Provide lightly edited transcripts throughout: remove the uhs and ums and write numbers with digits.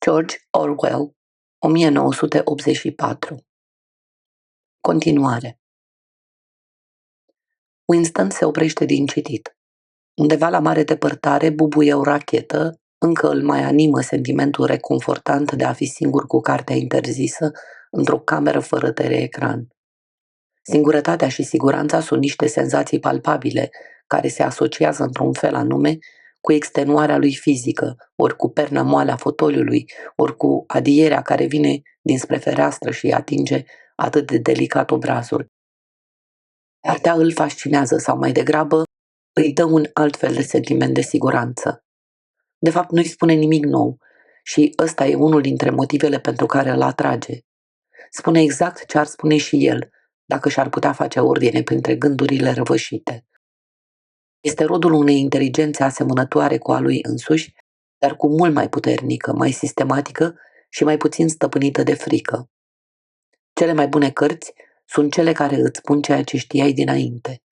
George Orwell, 1984. Continuare. Winston se oprește din citit. Undeva la mare depărtare bubuie o rachetă, încă îl mai animă sentimentul reconfortant de a fi singur cu cartea interzisă într-o cameră fără teleecran. Singurătatea și siguranța sunt niște senzații palpabile, care se asociază într-un fel anume cu extenuarea lui fizică, ori cu perna moale a fotoliului, ori cu adierea care vine dinspre fereastră și îi atinge atât de delicat obrazul. Cartea îl fascinează sau mai degrabă îi dă un alt fel de sentiment de siguranță. De fapt, nu-i spune nimic nou și ăsta e unul dintre motivele pentru care îl atrage. Spune exact ce ar spune și el, dacă și-ar putea face ordine printre gândurile răvășite. Este rodul unei inteligențe asemănătoare cu a lui însuși, dar cu mult mai puternică, mai sistematică și mai puțin stăpânită de frică. Cele mai bune cărți sunt cele care îți spun ceea ce știai dinainte.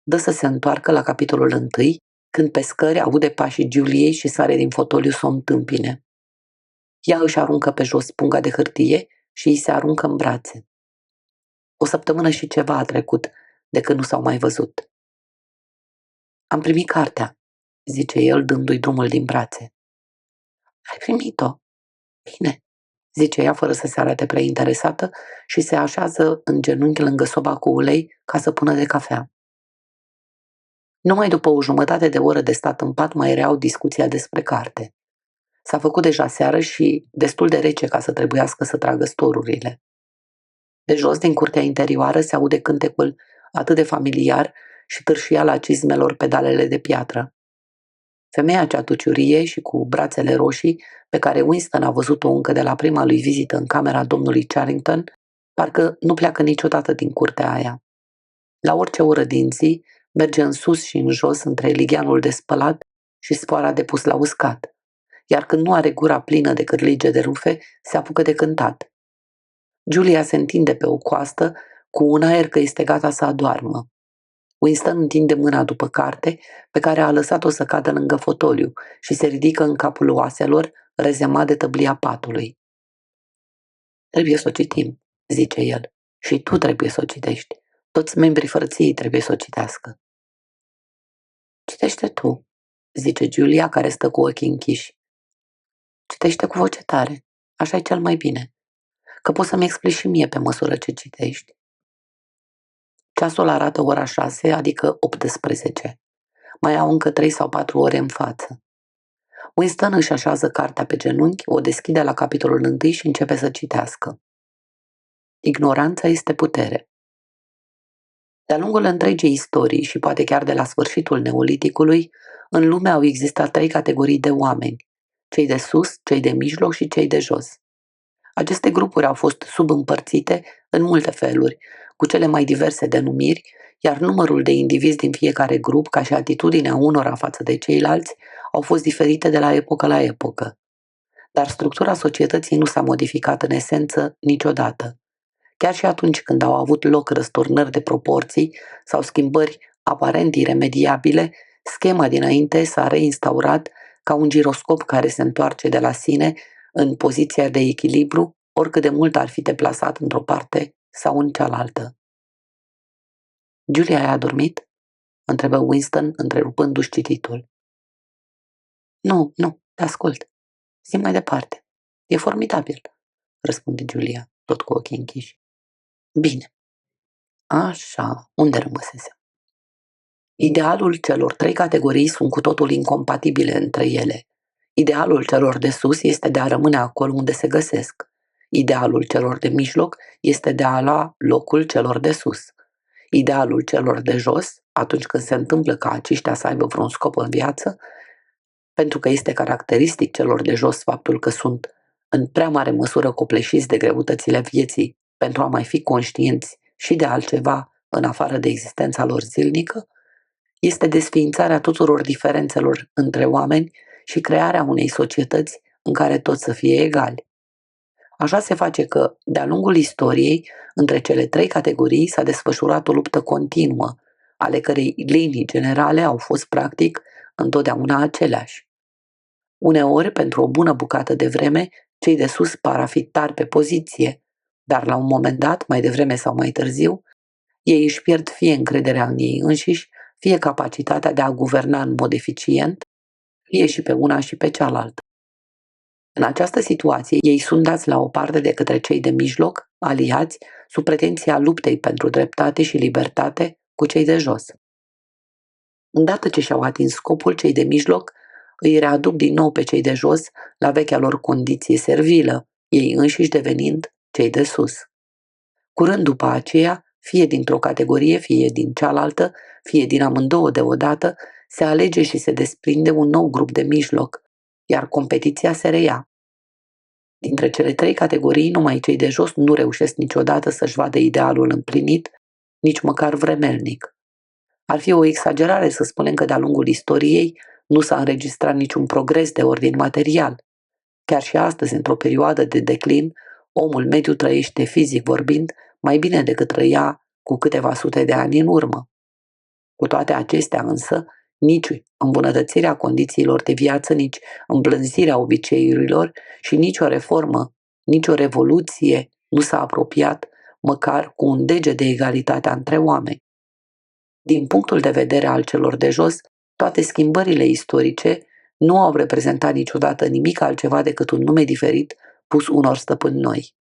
Dă să se întoarcă la capitolul 1, când pe scări aude pașii Juliei și sare din fotoliu să o întâmpine. Ea își aruncă pe jos punga de hârtie și îi se aruncă în brațe. O săptămână și ceva a trecut de când nu s-au mai văzut. Am primit cartea, zice el dându-i drumul din brațe. Ai primit-o? Bine, zice ea fără să se arate prea interesată și se așează în genunchi lângă soba cu ulei ca să pună de cafea. Numai după o jumătate de oră de stat în pat mai reau discuția despre carte. S-a făcut deja seară și destul de rece ca să trebuiască să tragă storurile. De jos, din curtea interioară, se aude cântecul atât de familiar și târșiala cizmelor pedalele de piatră. Femeia cea tuciurie și cu brațele roșii, pe care Winston a văzut-o încă de la prima lui vizită în camera domnului Charrington, parcă nu pleacă niciodată din curtea aia. La orice oră din zi, merge în sus și în jos între ligheanul de spălat și sfoara de pus la uscat, iar când nu are gura plină de cârlige de rufe, se apucă de cântat. Julia se întinde pe o coastă cu un aer că este gata să adoarmă. Winston întinde mâna după carte, pe care a lăsat-o să cadă lângă fotoliu și se ridică în capul oaselor, rezemat de tăblia patului. Trebuie să o citim, zice el, și tu trebuie să o citești. Toți membrii frăției trebuie să o citească. Citește tu, zice Julia, care stă cu ochii închiși. Citește cu voce tare, așa e cel mai bine, că poți să-mi explici și mie pe măsură ce citești. Ceasul arată ora 6, adică 18. Mai au încă 3 sau 4 ore în față. Winston își așează cartea pe genunchi, o deschide la capitolul 1 și începe să citească. Ignoranța este putere. De-a lungul întregii istorii și poate chiar de la sfârșitul neoliticului, în lume au existat 3 categorii de oameni, cei de sus, cei de mijloc și cei de jos. Aceste grupuri au fost subîmpărțite în multe feluri, cu cele mai diverse denumiri, iar numărul de indivizi din fiecare grup, ca și atitudinea unora față de ceilalți, au fost diferite de la epocă la epocă. Dar structura societății nu s-a modificat în esență niciodată. Chiar și atunci când au avut loc răsturnări de proporții sau schimbări aparent iremediabile, schema dinainte s-a reinstaurat ca un giroscop care se întoarce de la sine în poziția de echilibru, oricât de mult ar fi deplasat într-o parte sau în cealaltă. Julia, ai adormit? Întrebă Winston, întrerupându-și cititul. Nu, te ascult. Zi mai departe. E formidabil, răspunde Julia, tot cu ochii închiși. Bine. Așa, unde rămăsesem? Idealul celor 3 categorii sunt cu totul incompatibile între ele. Idealul celor de sus este de a rămâne acolo unde se găsesc. Idealul celor de mijloc este de a lua locul celor de sus. Idealul celor de jos, atunci când se întâmplă ca aceștia să aibă vreun scop în viață, pentru că este caracteristic celor de jos faptul că sunt în prea mare măsură copleșiți de greutățile vieții pentru a mai fi conștienți și de altceva în afară de existența lor zilnică, este desființarea tuturor diferențelor între oameni și crearea unei societăți în care toți să fie egali. Așa se face că, de-a lungul istoriei, între cele 3 categorii s-a desfășurat o luptă continuă, ale cărei linii generale au fost practic întotdeauna aceleași. Uneori, pentru o bună bucată de vreme, cei de sus par a fi tari pe poziție, dar la un moment dat, mai devreme sau mai târziu, ei își pierd fie încrederea în ei înșiși, fie capacitatea de a guverna în mod eficient, fie și pe una și pe cealaltă. În această situație, ei sunt dați la o parte de către cei de mijloc, aliați, sub pretenția luptei pentru dreptate și libertate cu cei de jos. Îndată ce și-au atins scopul, cei de mijloc îi readuc din nou pe cei de jos la vechea lor condiție servilă, ei înșiși devenind cei de sus. Curând după aceea, fie dintr-o categorie, fie din cealaltă, fie din amândouă deodată, se alege și se desprinde un nou grup de mijloc, iar competiția se reia. Dintre cele trei categorii, numai cei de jos nu reușesc niciodată să-și vadă idealul împlinit, nici măcar vremelnic. Ar fi o exagerare să spunem că de-a lungul istoriei nu s-a înregistrat niciun progres de ordin material. Chiar și astăzi, într-o perioadă de declin, omul mediu trăiește, fizic vorbind, mai bine decât trăia cu câteva sute de ani în urmă. Cu toate acestea însă, nici îmbunătățirea condițiilor de viață, nici îmblânzirea obiceiurilor și nicio reformă, nicio revoluție nu s-a apropiat măcar cu un deget de egalitatea între oameni. Din punctul de vedere al celor de jos, toate schimbările istorice nu au reprezentat niciodată nimic altceva decât un nume diferit pus unor stăpâni noi.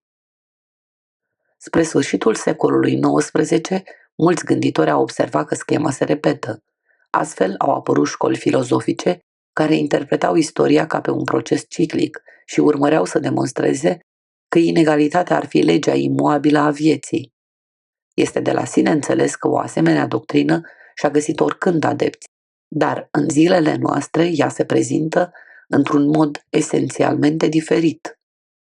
Spre sfârșitul secolului XIX, mulți gânditori au observat că schema se repetă. Astfel au apărut școli filozofice care interpretau istoria ca pe un proces ciclic și urmăreau să demonstreze că inegalitatea ar fi legea imobilă a vieții. Este de la sine înțeles că o asemenea doctrină și-a găsit oricând adepți, dar în zilele noastre ea se prezintă într-un mod esențialmente diferit.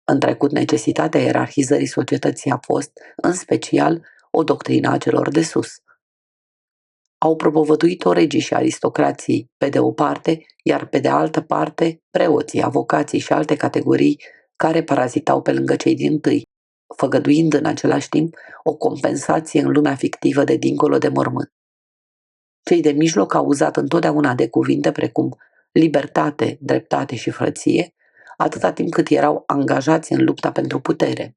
În trecut, necesitatea ierarhizării societății a fost, în special, o doctrină a celor de sus. Au propovăduit-o regii și aristocrații pe de o parte, iar pe de altă parte preoții, avocații și alte categorii care parazitau pe lângă cei dintâi, făgăduind în același timp o compensație în lumea fictivă de dincolo de mormânt. Cei de mijloc au uzat întotdeauna de cuvinte precum libertate, dreptate și frăție, atâta timp cât erau angajați în lupta pentru putere.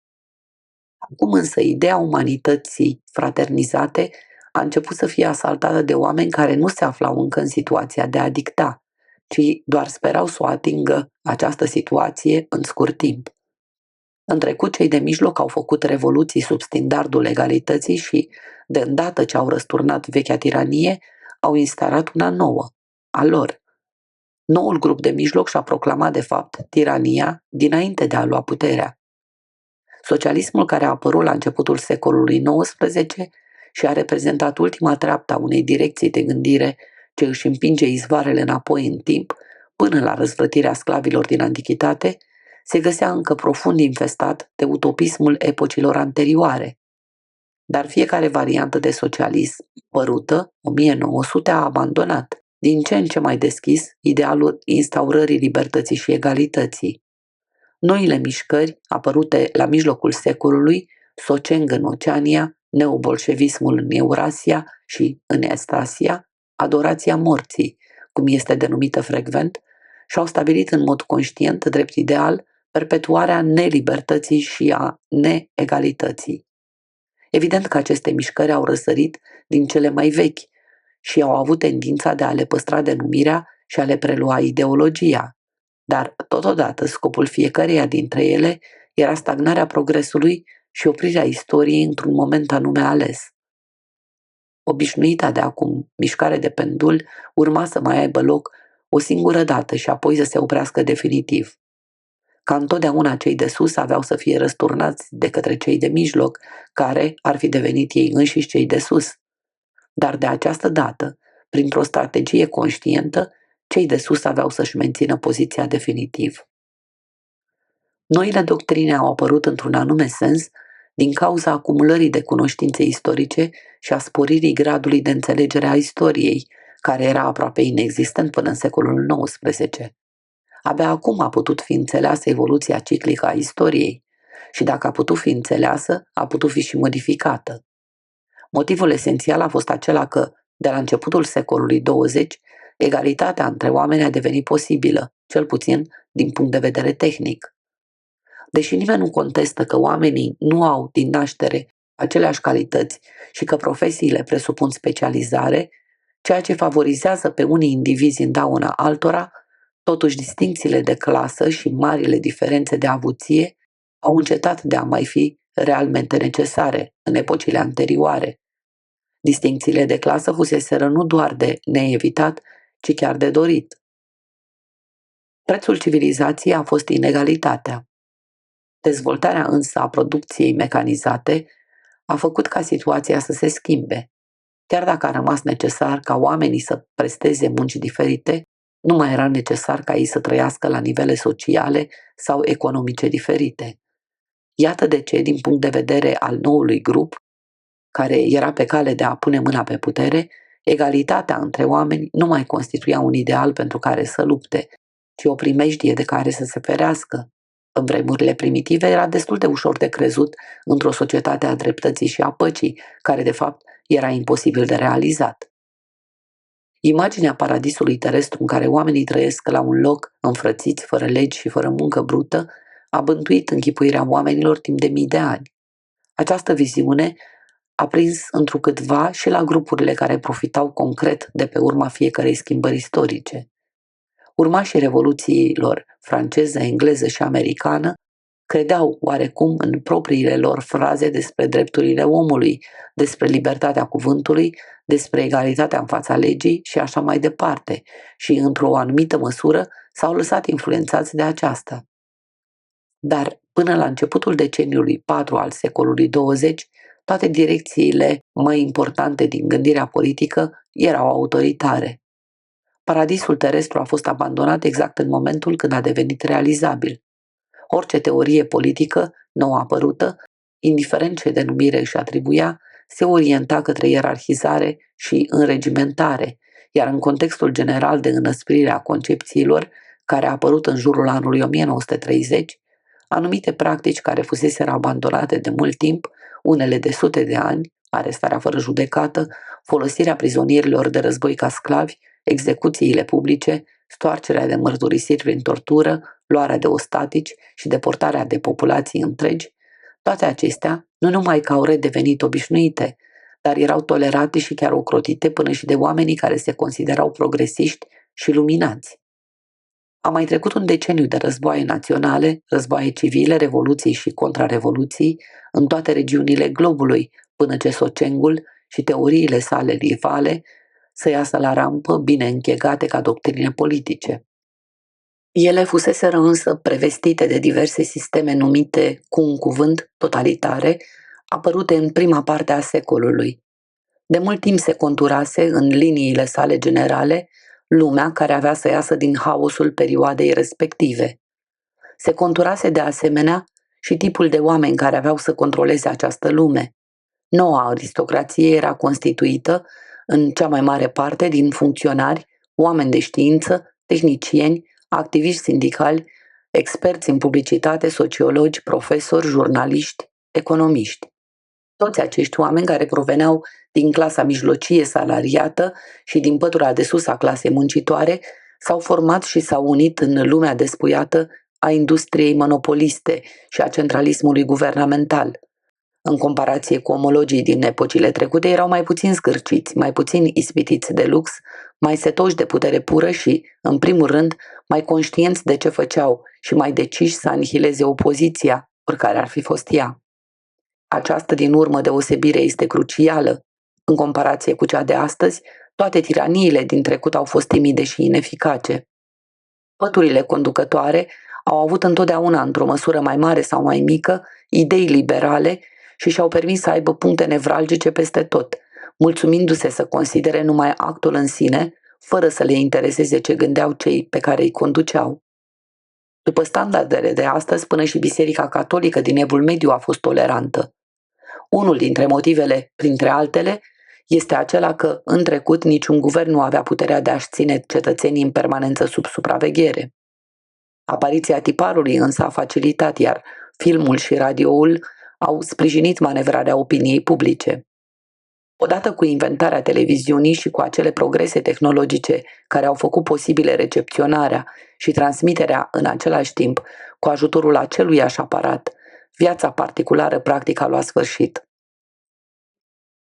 Acum însă ideea umanității fraternizate a început să fie asaltată de oameni care nu se aflau încă în situația de a dicta, ci doar sperau să o atingă această situație în scurt timp. În trecut, cei de mijloc au făcut revoluții sub standardul legalității și, de îndată ce au răsturnat vechea tiranie, au instalat una nouă, a lor. Noul grup de mijloc și-a proclamat, de fapt, tirania dinainte de a lua puterea. Socialismul, care a apărut la începutul secolului XIX și a reprezentat ultima treaptă a unei direcții de gândire ce își împinge izvoarele înapoi în timp, până la răzvrătirea sclavilor din antichitate, se găsea încă profund infestat de utopismul epocilor anterioare. Dar fiecare variantă de socialism părută, 1900, a abandonat, din ce în ce mai deschis, idealul instaurării libertății și egalității. Noile mișcări, apărute la mijlocul secolului, Socieng în Oceania, neobolșevismul în Eurasia și în Est-Asia, adorația morții, cum este denumită frecvent, și-au stabilit în mod conștient drept ideal perpetuarea nelibertății și a neegalității. Evident că aceste mișcări au răsărit din cele mai vechi și au avut tendința de a le păstra denumirea și a le prelua ideologia, dar totodată scopul fiecăreia dintre ele era stagnarea progresului și oprirea istoriei într-un moment anume ales. Obișnuita de acum mișcare de pendul urma să mai aibă loc o singură dată și apoi să se oprească definitiv. Ca întotdeauna cei de sus aveau să fie răsturnați de către cei de mijloc, care ar fi devenit ei înșiși cei de sus. Dar de această dată, printr-o strategie conștientă, cei de sus aveau să-și mențină poziția definitiv. Noile doctrine au apărut într-un anume sens din cauza acumulării de cunoștințe istorice și a sporirii gradului de înțelegere a istoriei, care era aproape inexistent până în secolul XIX. Abia acum a putut fi înțeleasă evoluția ciclică a istoriei și dacă a putut fi înțeleasă, a putut fi și modificată. Motivul esențial a fost acela că, de la începutul secolului XX, egalitatea între oameni a devenit posibilă, cel puțin din punct de vedere tehnic. Deși nimeni nu contestă că oamenii nu au din naștere aceleași calități și că profesiile presupun specializare, ceea ce favorizează pe unii indivizi în dauna altora, totuși distincțiile de clasă și marile diferențe de avuție au încetat de a mai fi realmente necesare în epocile anterioare. Distincțiile de clasă fuseseră nu doar de neevitat, ci chiar de dorit. Prețul civilizației a fost inegalitatea. Dezvoltarea însă a producției mecanizate a făcut ca situația să se schimbe. Chiar dacă a rămas necesar ca oamenii să presteze munci diferite, nu mai era necesar ca ei să trăiască la nivele sociale sau economice diferite. Iată de ce, din punct de vedere al noului grup, care era pe cale de a pune mâna pe putere, egalitatea între oameni nu mai constituia un ideal pentru care să lupte, ci o primejdie de care să se ferească. În vremurile primitive era destul de ușor de crezut într-o societate a dreptății și a păcii, care de fapt era imposibil de realizat. Imaginea paradisului terestru în care oamenii trăiesc la un loc înfrățiți, fără legi și fără muncă brută, a bântuit închipuirea oamenilor timp de mii de ani. Această viziune a prins întrucâtva și la grupurile care profitau concret de pe urma fiecărei schimbări istorice. Urmașii revoluțiilor franceză, engleză și americană credeau oarecum în propriile lor fraze despre drepturile omului, despre libertatea cuvântului, despre egalitatea în fața legii și așa mai departe, și într-o anumită măsură s-au lăsat influențați de aceasta. Dar până la începutul deceniului 4 al secolului 20, toate direcțiile mai importante din gândirea politică erau autoritare. Paradisul terestru a fost abandonat exact în momentul când a devenit realizabil. Orice teorie politică nou apărută, indiferent ce denumire își atribuia, se orienta către ierarhizare și înregimentare, iar în contextul general de înăsprire a concepțiilor, care a apărut în jurul anului 1930, anumite practici care fuseseră abandonate de mult timp, unele de sute de ani, arestarea fără judecată, folosirea prizonierilor de război ca sclavi, execuțiile publice, stoarcerea de mărturisiri prin tortură, luarea de ostatici și deportarea de populații întregi, toate acestea nu numai că au redevenit obișnuite, dar erau tolerate și chiar ocrotite până și de oamenii care se considerau progresiști și luminați. A mai trecut un deceniu de războaie naționale, războaie civile, revoluții și contrarevoluții în toate regiunile globului, până ce Socingul și teoriile sale rivale să iasă la rampă bine închegate ca doctrine politice. Ele fuseseră însă prevestite de diverse sisteme numite cu un cuvânt totalitare, apărute în prima parte a secolului. De mult timp se conturase în liniile sale generale lumea care avea să iasă din haosul perioadei respective. Se conturase de asemenea și tipul de oameni care aveau să controleze această lume. Noua aristocrație era constituită în cea mai mare parte din funcționari, oameni de știință, tehnicieni, activiști sindicali, experți în publicitate, sociologi, profesori, jurnaliști, economiști. Toți acești oameni care proveneau din clasa mijlocie salariată și din pătura de sus a clasei muncitoare s-au format și s-au unit în lumea despuiată a industriei monopoliste și a centralismului guvernamental. În comparație cu omologii din epocile trecute, erau mai puțin scârciți, mai puțin ispitiți de lux, mai setoși de putere pură și, în primul rând, mai conștienți de ce făceau și mai deciși să anihileze opoziția, oricare ar fi fost ea. Această din urmă deosebire este crucială. În comparație cu cea de astăzi, toate tiraniile din trecut au fost timide și ineficace. Păturile conducătoare au avut întotdeauna, într-o măsură mai mare sau mai mică, idei liberale și și-au permis să aibă puncte nevralgice peste tot, mulțumindu-se să considere numai actul în sine, fără să le intereseze ce gândeau cei pe care îi conduceau. După standardele de astăzi, până și Biserica Catolică din Evul Mediu a fost tolerantă. Unul dintre motivele, printre altele, este acela că, în trecut, niciun guvern nu avea puterea de a-și ține cetățenii în permanență sub supraveghere. Apariția tiparului însă a facilitat, iar filmul și radioul au sprijinit manevrarea opiniei publice. Odată cu inventarea televiziunii și cu acele progrese tehnologice care au făcut posibile recepționarea și transmiterea în același timp cu ajutorul aceluiași aparat, viața particulară practic a luat sfârșit.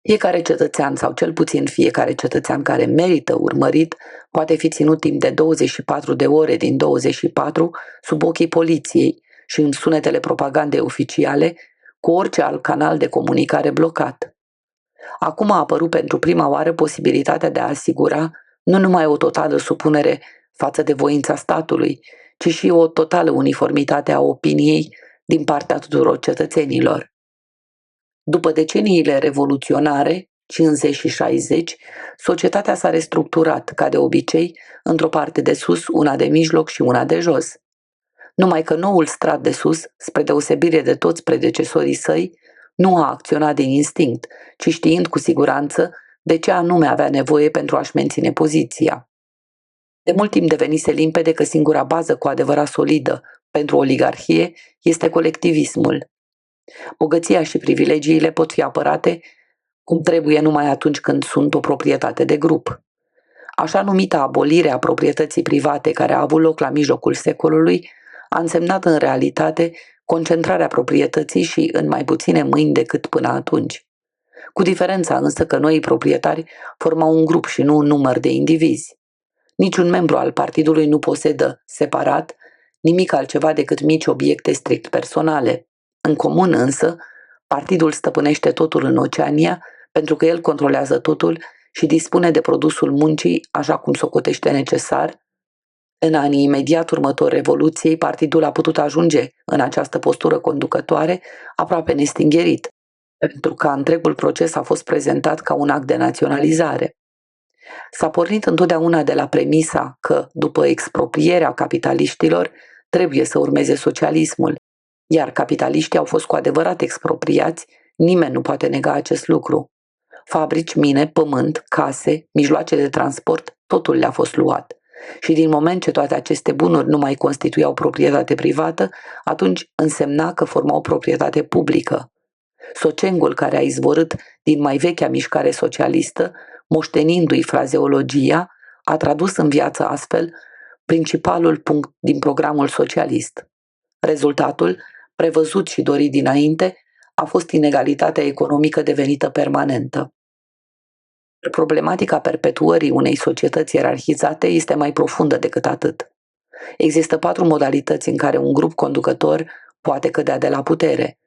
Fiecare cetățean, sau cel puțin fiecare cetățean care merită urmărit, poate fi ținut timp de 24 de ore din 24 sub ochii poliției și în sunetele propagandei oficiale, cu orice alt canal de comunicare blocat. Acum a apărut pentru prima oară posibilitatea de a asigura nu numai o totală supunere față de voința statului, ci și o totală uniformitate a opiniei din partea tuturor cetățenilor. După deceniile revoluționare, 50 și 60, societatea s-a restructurat, ca de obicei, într-o parte de sus, una de mijloc și una de jos. Numai că noul strat de sus, spre deosebire de toți predecesorii săi, nu a acționat din instinct, ci știind cu siguranță de ce anume avea nevoie pentru a-și menține poziția. De mult timp devenise limpede că singura bază cu adevărat solidă pentru oligarhie este colectivismul. Bogăția și privilegiile pot fi apărate cum trebuie numai atunci când sunt o proprietate de grup. Așa numita abolire a proprietății private care a avut loc la mijlocul secolului a însemnat în realitate concentrarea proprietății și în mai puține mâini decât până atunci. Cu diferența însă că noii proprietari formau un grup și nu un număr de indivizi. Niciun membru al partidului nu posedă, separat, nimic altceva decât mici obiecte strict personale. În comun însă, partidul stăpânește totul în Oceania pentru că el controlează totul și dispune de produsul muncii așa cum socotește necesar. În anii imediat următori Revoluției, partidul a putut ajunge în această postură conducătoare aproape nestingerit, pentru că întregul proces a fost prezentat ca un act de naționalizare. S-a pornit întotdeauna de la premisa că, după exproprierea capitaliștilor, trebuie să urmeze socialismul, iar capitaliștii au fost cu adevărat expropriați, nimeni nu poate nega acest lucru. Fabrici, mine, pământ, case, mijloace de transport, totul le-a fost luat. Și din moment ce toate aceste bunuri nu mai constituiau proprietate privată, atunci însemna că formau proprietate publică. Socingul care a izvorât din mai vechea mișcare socialistă, moștenindu-i frazeologia, a tradus în viață astfel principalul punct din programul socialist. Rezultatul, prevăzut și dorit dinainte, a fost inegalitatea economică devenită permanentă. Problematica perpetuării unei societăți ierarhizate este mai profundă decât atât. Există 4 modalități în care un grup conducător poate cădea de la putere.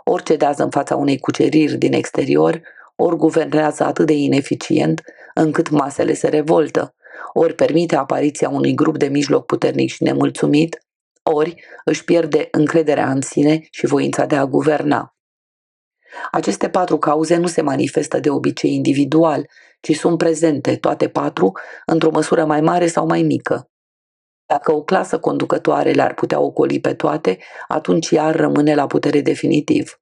Ori cedează în fața unei cuceriri din exterior, ori guvernează atât de ineficient încât masele se revoltă, ori permite apariția unui grup de mijloc puternic și nemulțumit, ori își pierde încrederea în sine și voința de a guverna. Aceste 4 cauze nu se manifestă de obicei individual, ci sunt prezente, toate 4, într-o măsură mai mare sau mai mică. Dacă o clasă conducătoare le-ar putea ocoli pe toate, atunci ea ar rămâne la putere definitiv.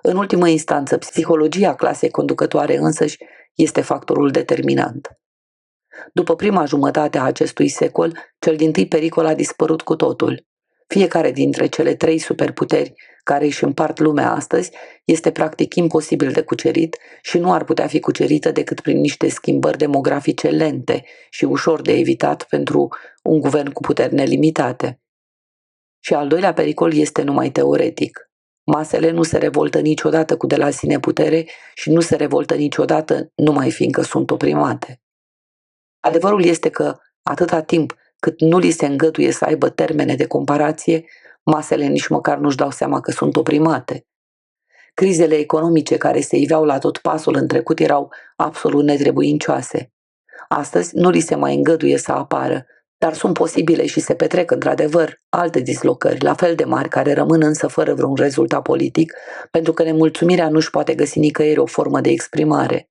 În ultimă instanță, psihologia clasei conducătoare însăși este factorul determinant. După prima jumătate a acestui secol, cel dintâi pericol a dispărut cu totul. Fiecare dintre cele 3 superputeri care își împart lumea astăzi este practic imposibil de cucerit și nu ar putea fi cucerită decât prin niște schimbări demografice lente și ușor de evitat pentru un guvern cu puteri nelimitate. Și al doilea pericol este numai teoretic. Masele nu se revoltă niciodată cu de la sine putere și nu se revoltă niciodată numai fiindcă sunt oprimate. Adevărul este că, atâta timp cât nu li se îngăduie să aibă termene de comparație, masele nici măcar nu-și dau seama că sunt oprimate. Crizele economice care se iveau la tot pasul în trecut erau absolut netrebuincioase. Astăzi nu li se mai îngăduie să apară, dar sunt posibile și se petrec într-adevăr alte dislocări, la fel de mari, care rămân însă fără vreun rezultat politic, pentru că nemulțumirea nu-și poate găsi nicăieri o formă de exprimare.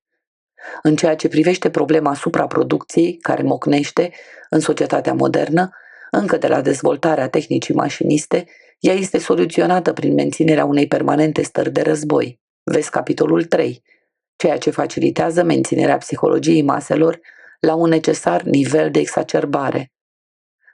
În ceea ce privește problema supraproducției, care mocnește în societatea modernă, încă de la dezvoltarea tehnicii mașiniste, ea este soluționată prin menținerea unei permanente stări de război. Vezi capitolul 3, ceea ce facilitează menținerea psihologiei maselor la un necesar nivel de exacerbare.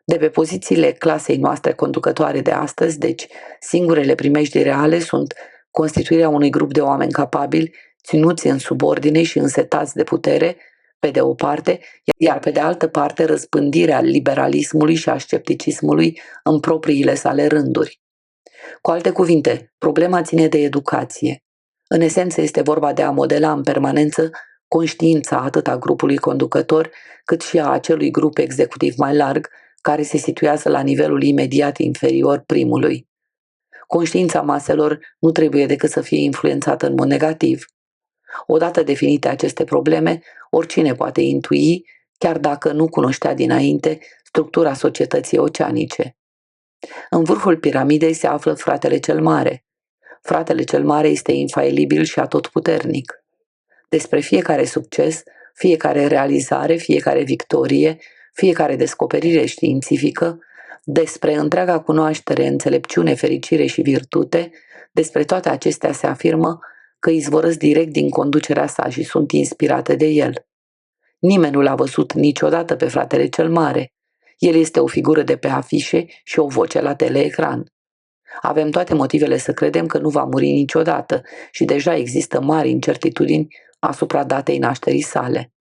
De pe pozițiile clasei noastre conducătoare de astăzi, deci, singurele primejdii reale sunt constituirea unui grup de oameni capabili, ținuți în subordine și însetați de putere, pe de o parte, iar pe de altă parte răspândirea liberalismului și a scepticismului în propriile sale rânduri. Cu alte cuvinte, problema ține de educație. În esență este vorba de a modela în permanență conștiința atât a grupului conducător, cât și a acelui grup executiv mai larg, care se situează la nivelul imediat inferior primului. Conștiința maselor nu trebuie decât să fie influențată în mod negativ. Odată definite aceste probleme, oricine poate intui, chiar dacă nu cunoștea dinainte, structura societății oceanice. În vârful piramidei se află fratele cel mare. Fratele cel mare este infailibil și atotputernic. Despre fiecare succes, fiecare realizare, fiecare victorie, fiecare descoperire științifică, despre întreaga cunoaștere, înțelepciune, fericire și virtute, despre toate acestea se afirmă că izvorăsc direct din conducerea sa și sunt inspirate de el. Nimeni nu l-a văzut niciodată pe fratele cel mare. El este o figură de pe afișe și o voce la teleecran. Avem toate motivele să credem că nu va muri niciodată și deja există mari incertitudini asupra datei nașterii sale.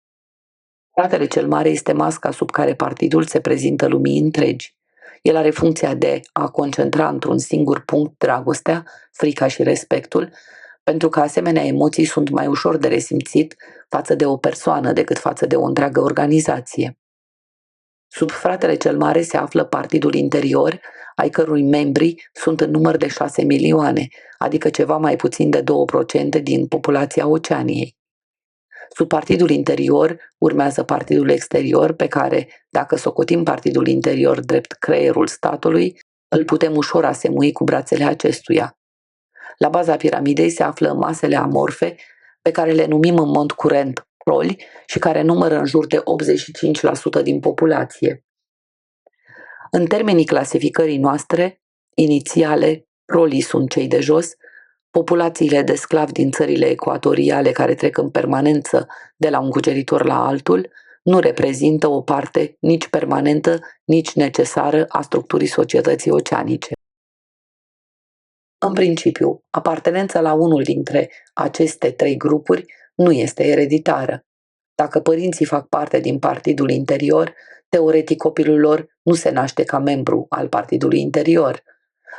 Fratele cel mare este masca sub care partidul se prezintă lumii întregi. El are funcția de a concentra într-un singur punct dragostea, frica și respectul, pentru că asemenea emoții sunt mai ușor de resimțit față de o persoană decât față de o întreagă organizație. Sub fratele cel mare se află partidul interior, ai cărui membri sunt în număr de 6 milioane, adică ceva mai puțin de 2% din populația Oceaniei. Sub partidul interior urmează partidul exterior, pe care, dacă socotim partidul interior drept creierul statului, îl putem ușor asemui cu brațele acestuia. La baza piramidei se află masele amorfe, pe care le numim în mod curent proli și care numără în jur de 85% din populație. În termenii clasificării noastre, inițiale, prolii sunt cei de jos, populațiile de sclavi din țările ecuatoriale care trec în permanență de la un cuceritor la altul nu reprezintă o parte nici permanentă, nici necesară a structurii societății oceanice. În principiu, apartenența la unul dintre aceste trei grupuri nu este ereditară. Dacă părinții fac parte din partidul interior, teoretic copilul lor nu se naște ca membru al partidului interior.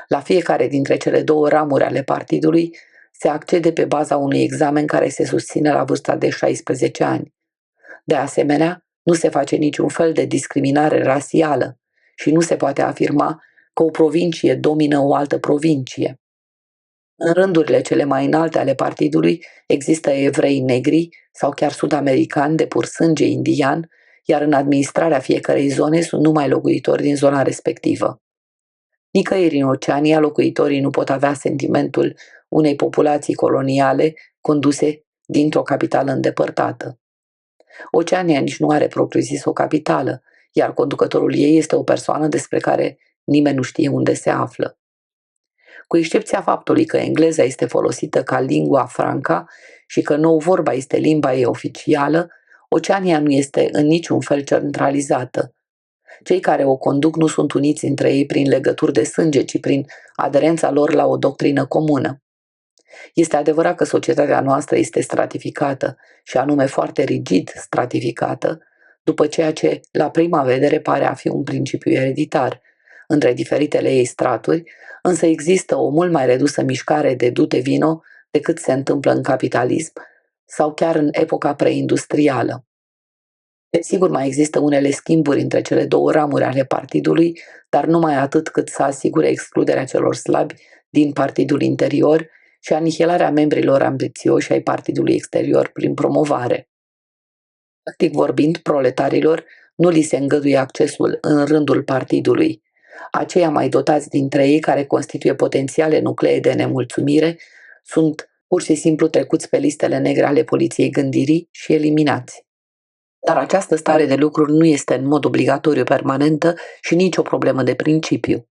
La fiecare dintre cele două ramuri ale partidului se accede pe baza unui examen care se susține la vârsta de 16 ani. De asemenea, nu se face niciun fel de discriminare rasială și nu se poate afirma că o provincie domină o altă provincie. În rândurile cele mai înalte ale partidului există evrei negri sau chiar sud-americani de pur sânge indian, iar în administrarea fiecărei zone sunt numai locuitori din zona respectivă. Nicăieri în Oceania locuitorii nu pot avea sentimentul unei populații coloniale conduse dintr-o capitală îndepărtată. Oceania nici nu are propriu-zis o capitală, iar conducătorul ei este o persoană despre care nimeni nu știe unde se află. Cu excepția faptului că engleza este folosită ca lingua franca și că nou vorba este limba ei oficială, Oceania nu este în niciun fel centralizată. Cei care o conduc nu sunt uniți între ei prin legături de sânge, ci prin aderența lor la o doctrină comună. Este adevărat că societatea noastră este stratificată, și anume foarte rigid stratificată, după ceea ce la prima vedere pare a fi un principiu ereditar, între diferitele ei straturi, însă există o mult mai redusă mișcare de dute vino decât se întâmplă în capitalism sau chiar în epoca preindustrială. Desigur, mai există unele schimburi între cele două ramuri ale partidului, dar numai atât cât să asigure excluderea celor slabi din partidul interior și anihilarea membrilor ambițioși ai partidului exterior prin promovare. Practic vorbind, proletarilor nu li se îngăduie accesul în rândul partidului. Aceia mai dotați dintre ei, care constituie potențiale nuclee de nemulțumire, sunt pur și simplu trecuți pe listele negre ale poliției gândirii și eliminați. Dar această stare de lucruri nu este în mod obligatoriu permanentă și nici o problemă de principiu.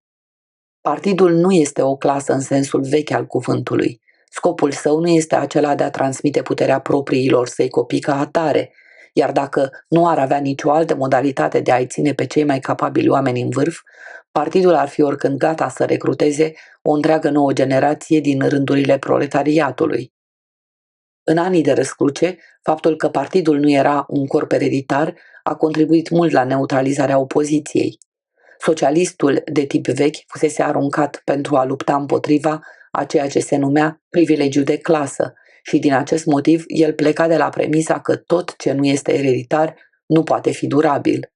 Partidul nu este o clasă în sensul vechi al cuvântului. Scopul său nu este acela de a transmite puterea propriilor săi copii ca atare, iar dacă nu ar avea nicio altă modalitate de a-i ține pe cei mai capabili oameni în vârf, partidul ar fi oricând gata să recruteze o întreagă nouă generație din rândurile proletariatului. În anii de răscruce, faptul că partidul nu era un corp ereditar a contribuit mult la neutralizarea opoziției. Socialistul de tip vechi fusese aruncat pentru a lupta împotriva a ceea ce se numea privilegiu de clasă și din acest motiv el pleca de la premisa că tot ce nu este ereditar nu poate fi durabil.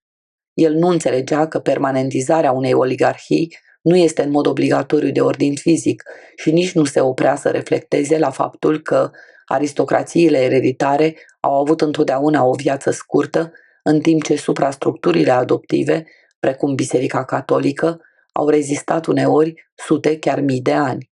El nu înțelegea că permanentizarea unei oligarhii nu este în mod obligatoriu de ordin fizic și nici nu se oprea să reflecteze la faptul că aristocrațiile ereditare au avut întotdeauna o viață scurtă, în timp ce suprastructurile adoptive, precum Biserica Catolică, au rezistat uneori sute, chiar mii de ani.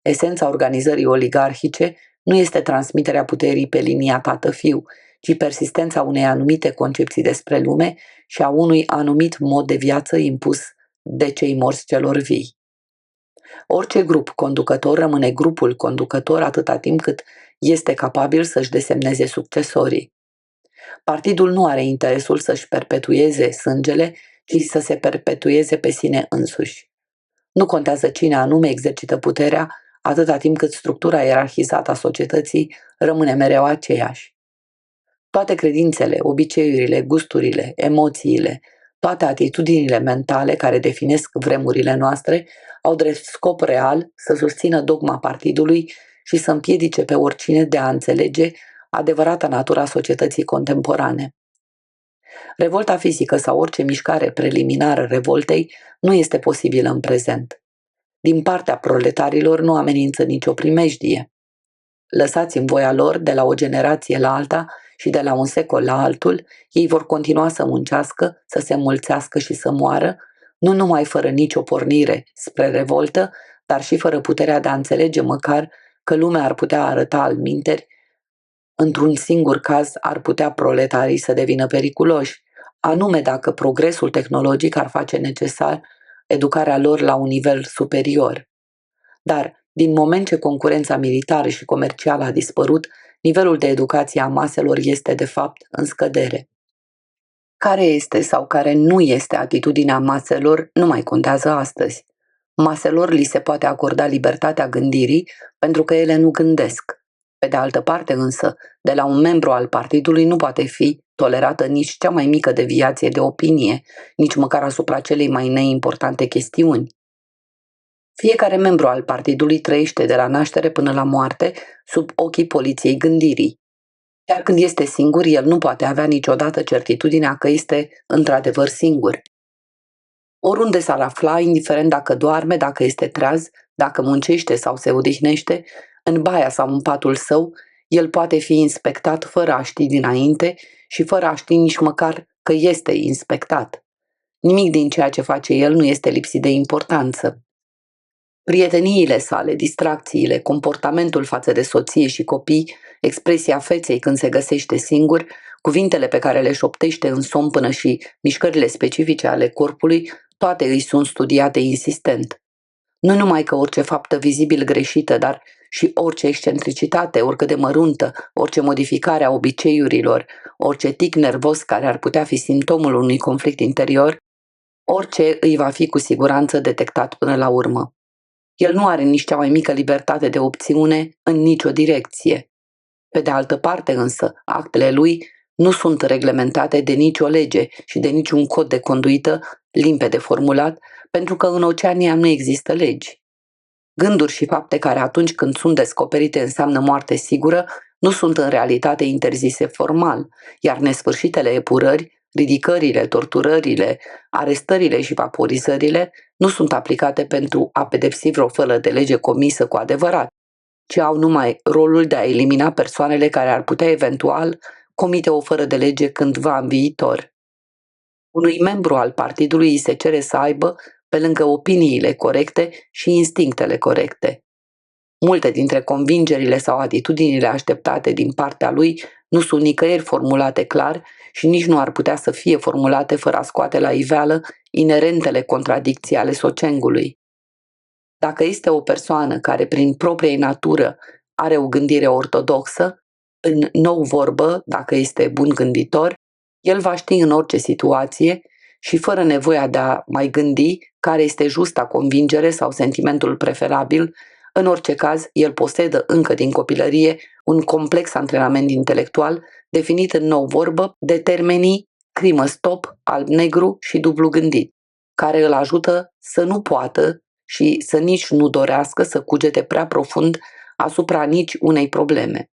Esența organizării oligarhice nu este transmiterea puterii pe linia tată-fiu, ci persistența unei anumite concepții despre lume și a unui anumit mod de viață impus de cei morți celor vii. Orice grup conducător rămâne grupul conducător atâta timp cât este capabil să-și desemneze succesorii. Partidul nu are interesul să-și perpetueze sângele, ci să se perpetueze pe sine însuși. Nu contează cine anume exercită puterea, atâta timp cât structura ierarhizată a societății rămâne mereu aceeași. Toate credințele, obiceiurile, gusturile, emoțiile, toate atitudinile mentale care definesc vremurile noastre au drept scop real să susțină dogma partidului și să împiedice pe oricine de a înțelege adevărata natura societății contemporane. Revolta fizică sau orice mișcare preliminară revoltei nu este posibilă în prezent. Din partea proletarilor nu amenință nicio primejdie. Lăsați în voia lor, de la o generație la alta și de la un secol la altul, ei vor continua să muncească, să se înmulțească și să moară, nu numai fără nicio pornire spre revoltă, dar și fără puterea de a înțelege măcar că lumea ar putea arăta alminteri. Într-un singur caz ar putea proletarii să devină periculoși, anume dacă progresul tehnologic ar face necesar educarea lor la un nivel superior. Dar, din moment ce concurența militară și comercială a dispărut, nivelul de educație a maselor este, de fapt, în scădere. Care este sau care nu este atitudinea maselor nu mai contează astăzi. Maselor li se poate acorda libertatea gândirii pentru că ele nu gândesc. Pe de altă parte însă, de la un membru al partidului nu poate fi tolerată nici cea mai mică deviație de opinie, nici măcar asupra celei mai neimportante chestiuni. Fiecare membru al partidului trăiește de la naștere până la moarte sub ochii poliției gândirii. Chiar când este singur, el nu poate avea niciodată certitudinea că este într-adevăr singur. Oriunde s-ar afla, indiferent dacă doarme, dacă este treaz, dacă muncește sau se odihnește, în baia sau în patul său, el poate fi inspectat fără a ști dinainte și fără a ști nici măcar că este inspectat. Nimic din ceea ce face el nu este lipsit de importanță. Prieteniile sale, distracțiile, comportamentul față de soție și copii, expresia feței când se găsește singur, cuvintele pe care le șoptește în somn până și mișcările specifice ale corpului, toate îi sunt studiate insistent. Nu numai că orice faptă vizibil greșită, dar și orice excentricitate, oricât de măruntă, orice modificare a obiceiurilor, orice tic nervos care ar putea fi simptomul unui conflict interior, orice îi va fi cu siguranță detectat până la urmă. El nu are nici cea mai mică libertate de opțiune în nicio direcție. Pe de altă parte însă, actele lui nu sunt reglementate de nicio lege și de niciun cod de conduită limpede formulat, pentru că în Oceania nu există legi. Gânduri și fapte care atunci când sunt descoperite înseamnă moarte sigură, nu sunt în realitate interzise formal, iar nesfârșitele epurări, ridicările, torturările, arestările și vaporizările nu sunt aplicate pentru a pedepsi vreo fără de lege comisă cu adevărat, ci au numai rolul de a elimina persoanele care ar putea eventual comite o fără de lege cândva în viitor. Unui membru al partidului îi se cere să aibă, pe lângă opiniile corecte, și instinctele corecte. Multe dintre convingerile sau atitudinile așteptate din partea lui nu sunt nicăieri formulate clar și nici nu ar putea să fie formulate fără a scoate la iveală inerentele contradicții ale sociengului. Dacă este o persoană care prin propria natură are o gândire ortodoxă, în nou vorbă, dacă este bun gânditor, el va ști în orice situație și fără nevoia de a mai gândi care este justa convingere sau sentimentul preferabil, în orice caz el posedă încă din copilărie un complex antrenament intelectual definit în nou vorbă de termenii crimă stop, alb-negru și dublu gândit, care îl ajută să nu poată și să nici nu dorească să cugete prea profund asupra nici unei probleme.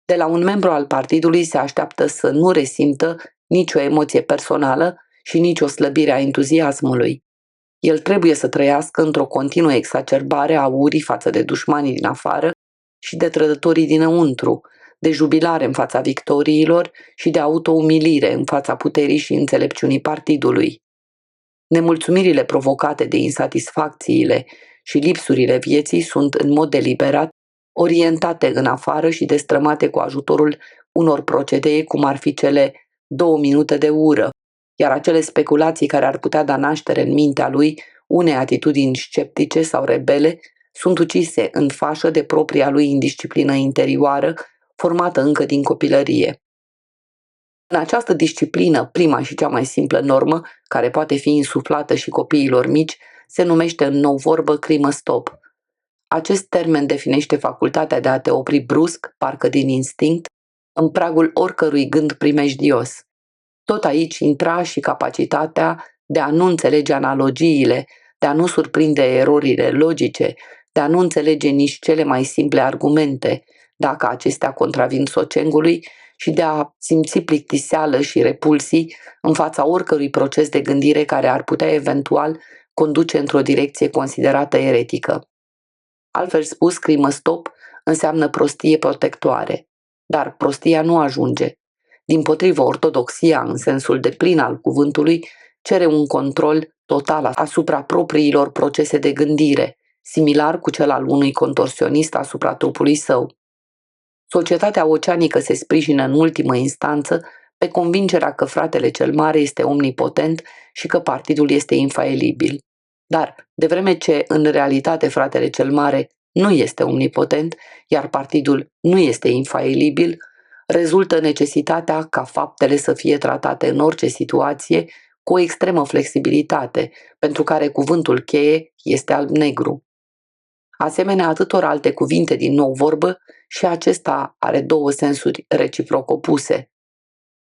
De la un membru al partidului se așteaptă să nu resimtă nicio emoție personală și nicio slăbire a entuziasmului. El trebuie să trăiască într-o continuă exacerbare a urii față de dușmanii din afară și de trădătorii dinăuntru, de jubilare în fața victoriilor și de autoumilire în fața puterii și înțelepciunii partidului. Nemulțumirile provocate de insatisfacțiile și lipsurile vieții sunt în mod deliberat orientate în afară și destrămate cu ajutorul unor procedee cum ar fi cele 2 minute de ură, iar acele speculații care ar putea da naștere în mintea lui unei atitudini sceptice sau rebele sunt ucise în fașă de propria lui indisciplină interioară, formată încă din copilărie. În această disciplină, prima și cea mai simplă normă, care poate fi insuflată și copiilor mici, se numește în nou vorbă crimă stop. Acest termen definește facultatea de a te opri brusc, parcă din instinct, în pragul oricărui gând primejdios. Tot aici intra și capacitatea de a nu înțelege analogiile, de a nu surprinde erorile logice, de a nu înțelege nici cele mai simple argumente, dacă acestea contravin socengului, și de a simți plictiseală și repulsii în fața oricărui proces de gândire care ar putea eventual conduce într-o direcție considerată eretică. Altfel spus, crimă stop înseamnă prostie protectoare, dar prostia nu ajunge. Dimpotrivă, ortodoxia, în sensul deplin al cuvântului, cere un control total asupra propriilor procese de gândire, similar cu cel al unui contorsionist asupra trupului său. Societatea oceanică se sprijină în ultimă instanță pe convingerea că fratele cel mare este omnipotent și că partidul este infailibil. Dar, de vreme ce în realitate fratele cel mare nu este omnipotent, iar partidul nu este infailibil, rezultă necesitatea ca faptele să fie tratate în orice situație cu o extremă flexibilitate, pentru care cuvântul cheie este alb-negru. Asemenea atâtor alte cuvinte din nou vorbă, și acesta are 2 sensuri reciproc opuse.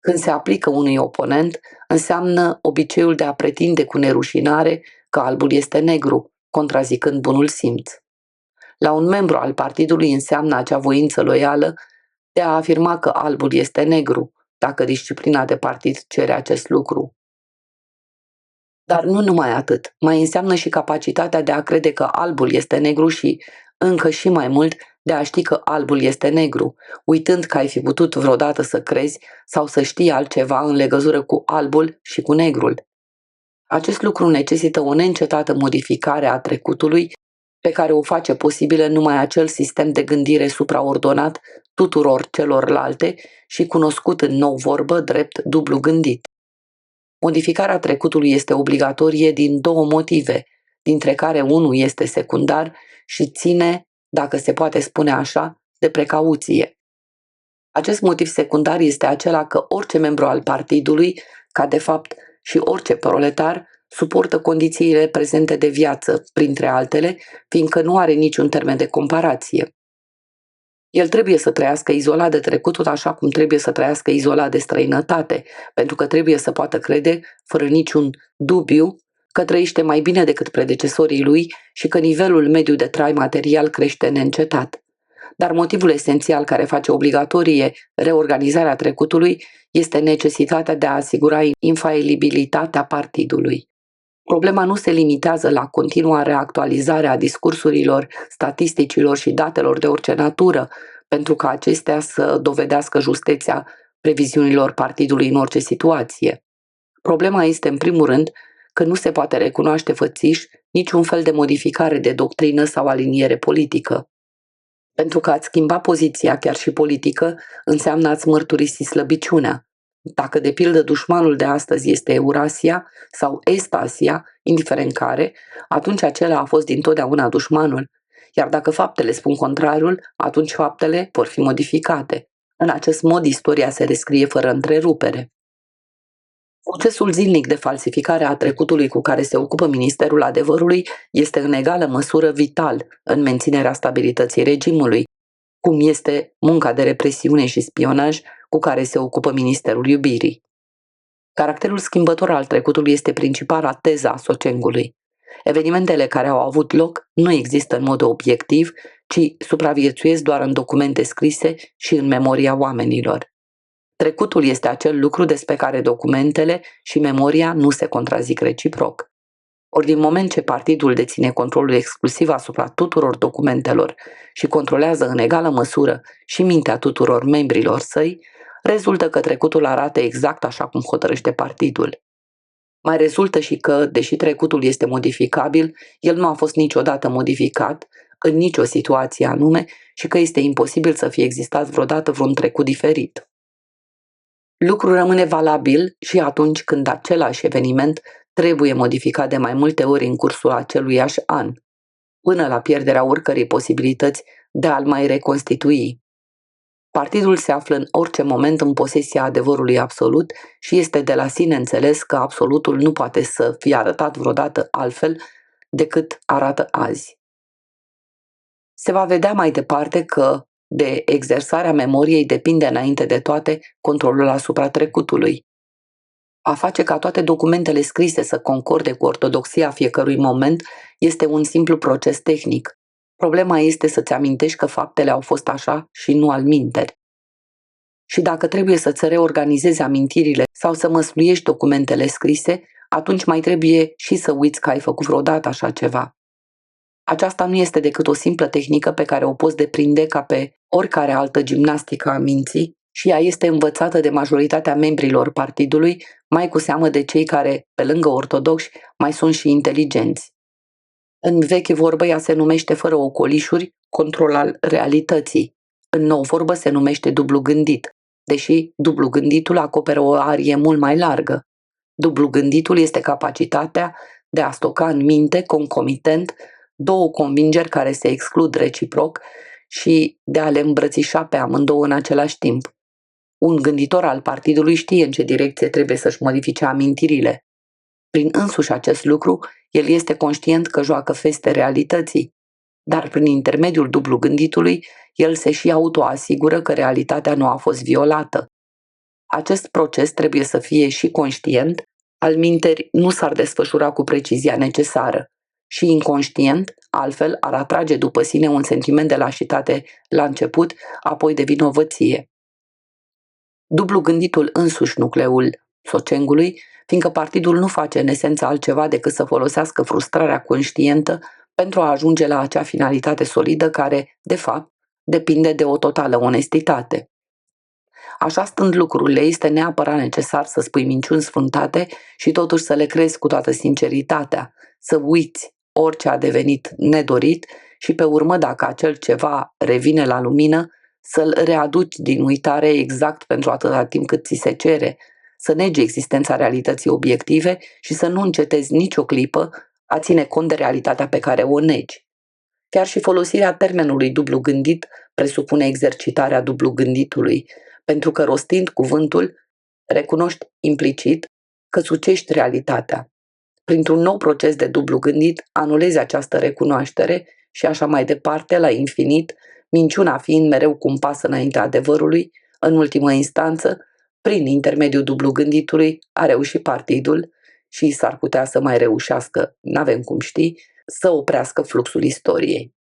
Când se aplică unui oponent, înseamnă obiceiul de a pretinde cu nerușinare că albul este negru, contrazicând bunul simț. La un membru al partidului înseamnă acea voință loială de a afirma că albul este negru, dacă disciplina de partid cere acest lucru. Dar nu numai atât, mai înseamnă și capacitatea de a crede că albul este negru și, încă și mai mult, de a ști că albul este negru, uitând că ai fi putut vreodată să crezi sau să știi altceva în legătură cu albul și cu negrul. Acest lucru necesită o neîncetată modificare a trecutului, pe care o face posibilă numai acel sistem de gândire supraordonat tuturor celorlalte și cunoscut în nou vorbă drept dublu gândit. Modificarea trecutului este obligatorie din 2 motive, dintre care unul este secundar și ține, dacă se poate spune așa, de precauție. Acest motiv secundar este acela că orice membru al partidului, ca de fapt și orice proletar, suportă condițiile prezente de viață, printre altele, fiindcă nu are niciun termen de comparație. El trebuie să trăiască izolat de trecutul așa cum trebuie să trăiască izolat de străinătate, pentru că trebuie să poată crede, fără niciun dubiu, că trăiește mai bine decât predecesorii lui și că nivelul mediu de trai material crește neîncetat. Dar motivul esențial care face obligatorie reorganizarea trecutului este necesitatea de a asigura infailibilitatea partidului. Problema nu se limitează la continua reactualizare a discursurilor, statisticilor și datelor de orice natură, pentru ca acestea să dovedească justețea previziunilor partidului în orice situație. Problema este, în primul rând, că nu se poate recunoaște fățiș niciun fel de modificare de doctrină sau aliniere politică. Pentru că a-ți schimba poziția, chiar și politică, înseamnă a-ți mărturisi slăbiciunea. Dacă, de pildă, dușmanul de astăzi este Eurasia sau Est-Asia, indiferent care, atunci acela a fost dintotdeauna dușmanul. Iar dacă faptele spun contrariul, atunci faptele vor fi modificate. În acest mod, istoria se rescrie fără întrerupere. Procesul zilnic de falsificare a trecutului cu care se ocupă Ministerul Adevărului este în egală măsură vital în menținerea stabilității regimului, cum este munca de represiune și spionaj cu care se ocupă Ministerul Iubirii. Caracterul schimbător al trecutului este principala teza a Socingului. Evenimentele care au avut loc nu există în mod obiectiv, ci supraviețuiesc doar în documente scrise și în memoria oamenilor. Trecutul este acel lucru despre care documentele și memoria nu se contrazic reciproc. Ori din moment ce partidul deține controlul exclusiv asupra tuturor documentelor și controlează în egală măsură și mintea tuturor membrilor săi, rezultă că trecutul arată exact așa cum hotărăște partidul. Mai rezultă și că, deși trecutul este modificabil, el nu a fost niciodată modificat, în nicio situație anume, și că este imposibil să fie existat vreodată vreun trecut diferit. Lucrul rămâne valabil și atunci când același eveniment trebuie modificat de mai multe ori în cursul aceluiași an, până la pierderea oricărei posibilități de a-l mai reconstitui. Partidul se află în orice moment în posesia adevărului absolut și este de la sine înțeles că absolutul nu poate să fie arătat vreodată altfel decât arată azi. Se va vedea mai departe că de exersarea memoriei depinde înainte de toate controlul asupra trecutului. A face ca toate documentele scrise să concorde cu ortodoxia fiecărui moment este un simplu proces tehnic. Problema este să-ți amintești că faptele au fost așa și nu alminteri. Și dacă trebuie să-ți reorganizezi amintirile sau să măsluiești documentele scrise, atunci mai trebuie și să uiți că ai făcut vreodată așa ceva. Aceasta nu este decât o simplă tehnică pe care o poți deprinde ca pe oricare altă gimnastică a minții și ea este învățată de majoritatea membrilor partidului, mai cu seamă de cei care, pe lângă ortodoxi, mai sunt și inteligenți. În veche vorbă ea se numește fără ocolișuri control al realității. În nou vorbă se numește dublu gândit, deși dublu gânditul acoperă o arie mult mai largă. Dublu gânditul este capacitatea de a stoca în minte, concomitent, două convingeri care se exclud reciproc și de a le îmbrățișa pe amândouă în același timp. Un gânditor al partidului știe în ce direcție trebuie să-și modifice amintirile. Prin însuși acest lucru, el este conștient că joacă feste realității, dar prin intermediul dublu gânditului, el se și autoasigură că realitatea nu a fost violată. Acest proces trebuie să fie și conștient, altminteri nu s-ar desfășura cu precizia necesară, și inconștient, altfel ar atrage după sine un sentiment de lașitate la început, apoi de vinovăție. Dublu gânditul însuși nucleul Socingului, fiindcă partidul nu face în esență altceva decât să folosească frustrarea conștientă pentru a ajunge la acea finalitate solidă care, de fapt, depinde de o totală onestitate. Așa stând lucrurile, este neapărat necesar să spui minciuni sfruntate și totuși să le crezi cu toată sinceritatea, să uiți orice a devenit nedorit și pe urmă, dacă acel ceva revine la lumină, să-l readuci din uitare exact pentru atâta timp cât ți se cere, să negi existența realității obiective și să nu încetezi nicio clipă a ține cont de realitatea pe care o negi. Chiar și folosirea termenului dublu gândit presupune exercitarea dublu gânditului, pentru că rostind cuvântul, recunoști implicit că sucești realitatea. Printr-un nou proces de dublu gândit, anulezi această recunoaștere și așa mai departe, la infinit, minciuna fiind mereu cu un pas înaintea adevărului, în ultimă instanță, prin intermediul dublu gânditului, a reușit partidul și s-ar putea să mai reușească, n-avem cum ști, să oprească fluxul istoriei.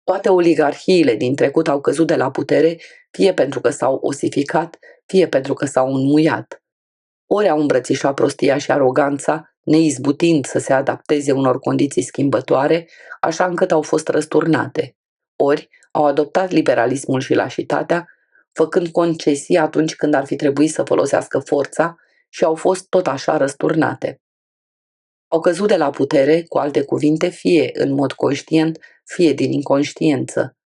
Toate oligarhiile din trecut au căzut de la putere, fie pentru că s-au osificat, fie pentru că s-au înmuiat. Ori au îmbrățișat prostia și aroganța, neizbutind să se adapteze unor condiții schimbătoare, așa încât au fost răsturnate. Ori au adoptat liberalismul și lașitatea, făcând concesii atunci când ar fi trebuit să folosească forța și au fost tot așa răsturnate. Au căzut de la putere, cu alte cuvinte, fie în mod conștient, fie din inconștiență.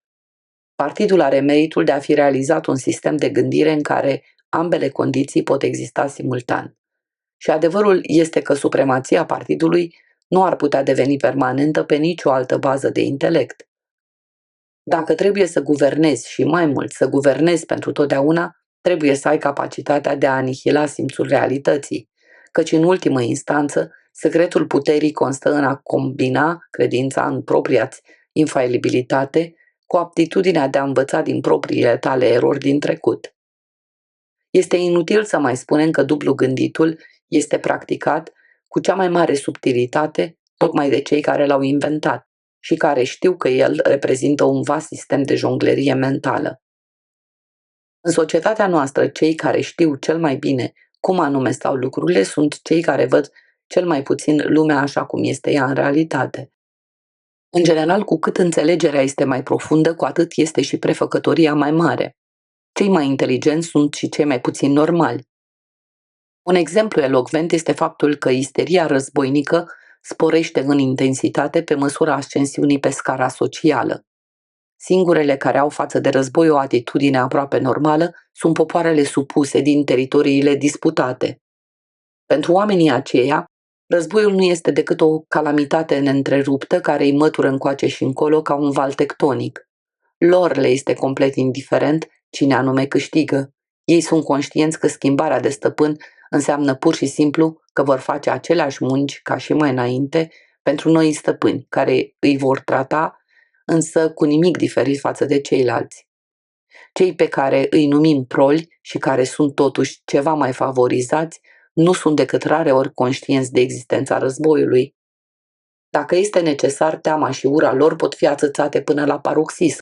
Partidul are meritul de a fi realizat un sistem de gândire în care ambele condiții pot exista simultan. Și adevărul este că supremația partidului nu ar putea deveni permanentă pe nicio altă bază de intelect. Dacă trebuie să guvernezi și mai mult să guvernezi pentru totdeauna, trebuie să ai capacitatea de a anihila simțul realității, căci în ultimă instanță, secretul puterii constă în a combina credința în propria infailibilitate cu aptitudinea de a învăța din propriile tale erori din trecut. Este inutil să mai spunem că dublu gânditul este practicat cu cea mai mare subtilitate tocmai de cei care l-au inventat și care știu că el reprezintă un vast sistem de jonglerie mentală. În societatea noastră, cei care știu cel mai bine cum anume stau lucrurile sunt cei care văd cel mai puțin lumea așa cum este ea în realitate. În general, cu cât înțelegerea este mai profundă, cu atât este și prefăcătoria mai mare. Cei mai inteligenți sunt și cei mai puțin normali. Un exemplu elocvent este faptul că isteria războinică sporește în intensitate pe măsura ascensiunii pe scara socială. Singurele care au față de război o atitudine aproape normală sunt popoarele supuse din teritoriile disputate. Pentru oamenii aceia, războiul nu este decât o calamitate neîntreruptă care îi mătură încoace și încolo ca un val tectonic. Lor le este complet indiferent cine anume câștigă. Ei sunt conștienți că schimbarea de stăpân înseamnă pur și simplu că vor face aceleași munci ca și mai înainte pentru noi stăpâni, care îi vor trata însă cu nimic diferit față de ceilalți. Cei pe care îi numim proli și care sunt totuși ceva mai favorizați nu sunt decât rareori conștienți de existența războiului. Dacă este necesar, teama și ura lor pot fi ațățate până la paroxism,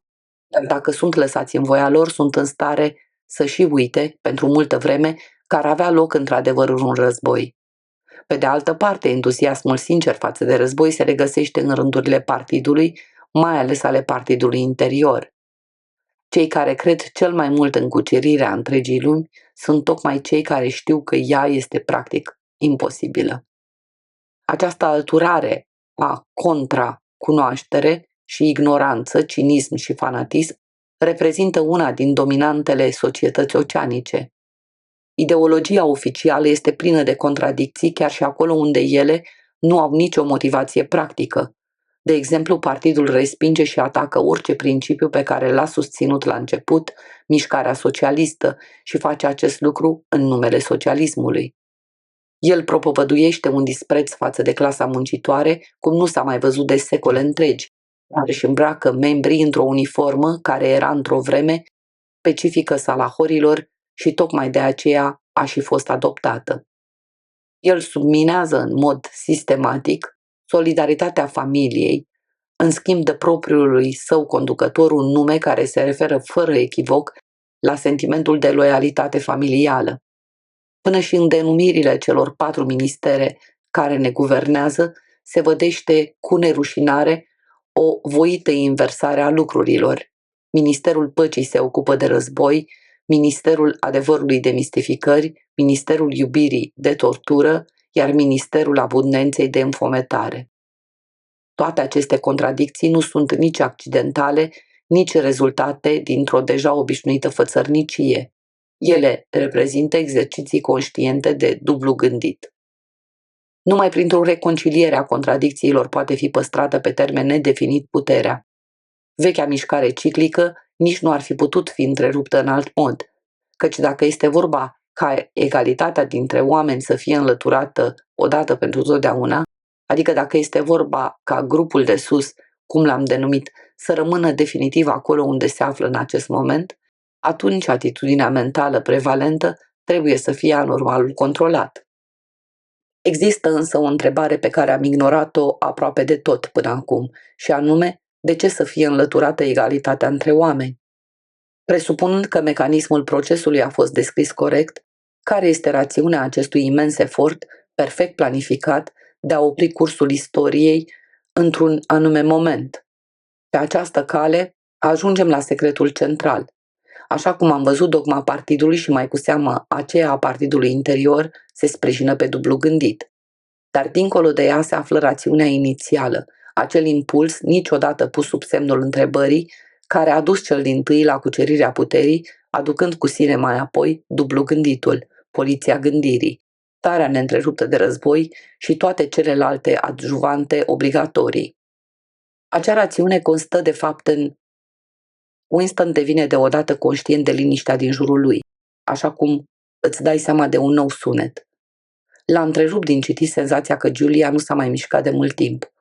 dar dacă sunt lăsați în voia lor, sunt în stare să și uite, pentru multă vreme, că ar avea loc într-adevăr un război. Pe de altă parte, entuziasmul sincer față de război se regăsește în rândurile partidului, mai ales ale partidului interior. Cei care cred cel mai mult în cucerirea întregii lumi sunt tocmai cei care știu că ea este practic imposibilă. Această alturare a contra-cunoaștere și ignoranță, cinism și fanatism reprezintă una din dominantele societăți oceanice. Ideologia oficială este plină de contradicții chiar și acolo unde ele nu au nicio motivație practică. De exemplu, partidul respinge și atacă orice principiu pe care l-a susținut la început mișcarea socialistă și face acest lucru în numele socialismului. El propovăduiește un dispreț față de clasa muncitoare, cum nu s-a mai văzut de secole întregi, dar își îmbracă membrii într-o uniformă care era într-o vreme specifică salahorilor și tocmai de aceea a și fost adoptată. El subminează în mod sistematic solidaritatea familiei, în schimb de propriului său conducător un nume care se referă fără echivoc la sentimentul de loialitate familială. Până și în denumirile celor 4 ministere care ne guvernează se vădește cu nerușinare o voită inversare a lucrurilor. Ministerul Păcii se ocupă de război, Ministerul Adevărului de mistificări, Ministerul Iubirii de tortură, iar Ministerul Abundenței de înfometare. Toate aceste contradicții nu sunt nici accidentale, nici rezultate dintr-o deja obișnuită fățărnicie. Ele reprezintă exerciții conștiente de dublu gândit. Numai printr-o reconciliere a contradicțiilor poate fi păstrată pe termen nedefinit puterea. Vechea mișcare ciclică nici nu ar fi putut fi întreruptă în alt mod, căci dacă este vorba ca egalitatea dintre oameni să fie înlăturată odată pentru totdeauna, adică dacă este vorba ca grupul de sus, cum l-am denumit, să rămână definitiv acolo unde se află în acest moment, atunci atitudinea mentală prevalentă trebuie să fie anormalul controlat. Există însă o întrebare pe care am ignorat-o aproape de tot până acum, și anume, de ce să fie înlăturată egalitatea între oameni? Presupunând că mecanismul procesului a fost descris corect, care este rațiunea acestui imens efort, perfect planificat, de a opri cursul istoriei într-un anume moment? Pe această cale ajungem la secretul central. Așa cum am văzut, dogma partidului și mai cu seamă aceea a partidului interior se sprijină pe dublu gândit. Dar dincolo de ea se află rațiunea inițială, acel impuls niciodată pus sub semnul întrebării, care a dus cel dintâi la cucerirea puterii, aducând cu sine mai apoi dublu gânditul, poliția gândirii, starea neîntreruptă de război și toate celelalte adjuvante obligatorii. Acea rațiune constă de fapt în Winston devine deodată conștient de liniștea din jurul lui, așa cum îți dai seama de un nou sunet. L-a întrerupt din citit senzația că Julia nu s-a mai mișcat de mult timp.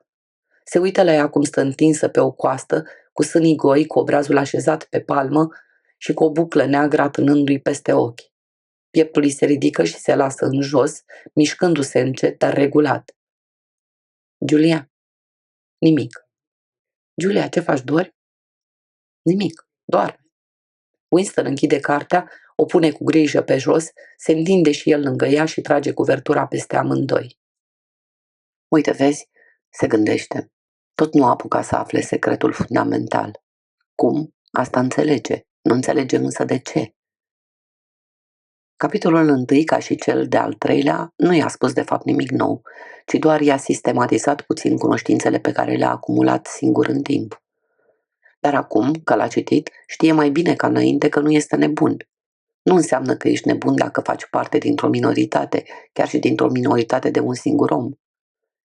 Se uită la ea cum stă întinsă pe o coastă, cu sânii goi, cu obrazul așezat pe palmă și cu o buclă neagră atârnându-i peste ochi. Pieptul îi se ridică și se lasă în jos, mișcându-se încet, dar regulat. Julia? Nimic. Julia, ce faci, dori? Nimic, doar. Winston închide cartea, o pune cu grijă pe jos, se întinde și el lângă ea și trage cuvertura peste amândoi. Uite, vezi, se gândește. Tot nu a apucat să afle secretul fundamental. Cum? Asta înțelege. Nu înțelege însă de ce. Capitolul 1, ca și cel de-al 3-lea, nu i-a spus de fapt nimic nou, ci doar i-a sistematizat puțin cunoștințele pe care le-a acumulat singur în timp. Dar acum, că l-a citit, știe mai bine ca înainte că nu este nebun. Nu înseamnă că ești nebun dacă faci parte dintr-o minoritate, chiar și dintr-o minoritate de un singur om.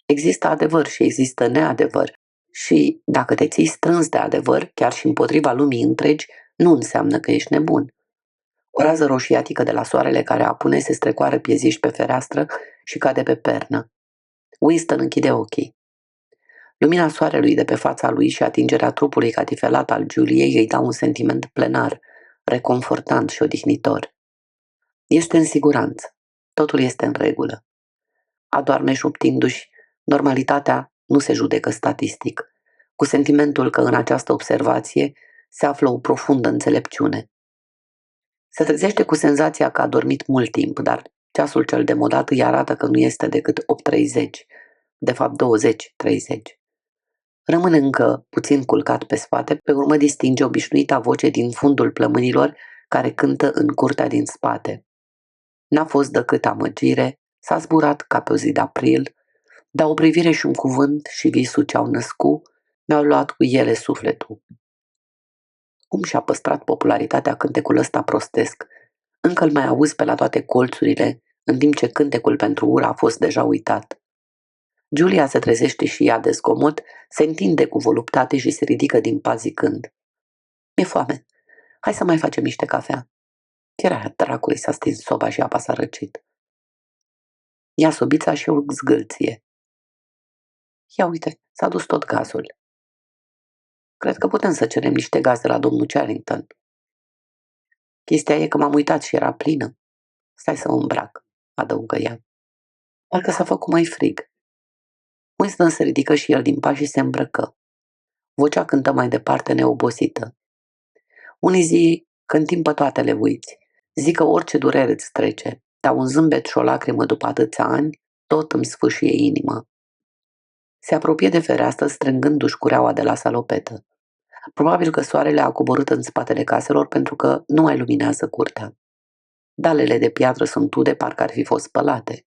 Există adevăr și există neadevăr și, dacă te ții strâns de adevăr, chiar și împotriva lumii întregi, nu înseamnă că ești nebun. O rază roșiatică de la soarele care apune se strecoară pieziși pe fereastră și cade pe pernă. Winston închide ochii. Lumina soarelui de pe fața lui și atingerea trupului catifelat al Juliei îi dau un sentiment plenar, reconfortant și odihnitor. Este în siguranță. Totul este în regulă. Adorme șoptindu-și, normalitatea nu se judecă statistic, cu sentimentul că în această observație se află o profundă înțelepciune. Se trezește cu senzația că a dormit mult timp, dar ceasul cel demodat îi arată că nu este decât 8:30, de fapt 20:30. Rămâne încă puțin culcat pe spate, pe urmă distinge obișnuita voce din fundul plămânilor care cântă în curtea din spate. N-a fost decât amăgire, s-a zburat ca pe o zi de-april, dar o privire și un cuvânt și visul ce-au născut mi-au luat cu ele sufletul. Cum și-a păstrat popularitatea cântecul ăsta prostesc? Încă îl mai auzi pe la toate colțurile, în timp ce cântecul pentru ură a fost deja uitat. Julia se trezește și ea de zgomot, se întinde cu voluptate și se ridică din pas zicând: Mi-e foame, hai să mai facem niște cafea. Chiar aia dracului s-a stins soba și apa s-a răcit. Ia sobița și o zgâlție. Ia uite, s-a dus tot gazul. Cred că putem să cerem niște gaz de la domnul Charrington. Chestia e că m-am uitat și era plină. Stai să mă îmbrac, adăugă ea. Parcă s-a făcut mai frig. Winston se ridică și el din pas și se îmbrăcă. Vocea cântă mai departe neobosită. Unii zi că în timp pe toate le uiți. Zic că orice durere îți trece, dar un zâmbet și o lacrimă după atâția ani tot îmi sfâșie inima. Se apropie de fereastră strângându-și cureaua de la salopetă. Probabil că soarele a coborât în spatele caselor pentru că nu mai luminează curtea. Dalele de piatră sunt ude, parcă ar fi fost spălate.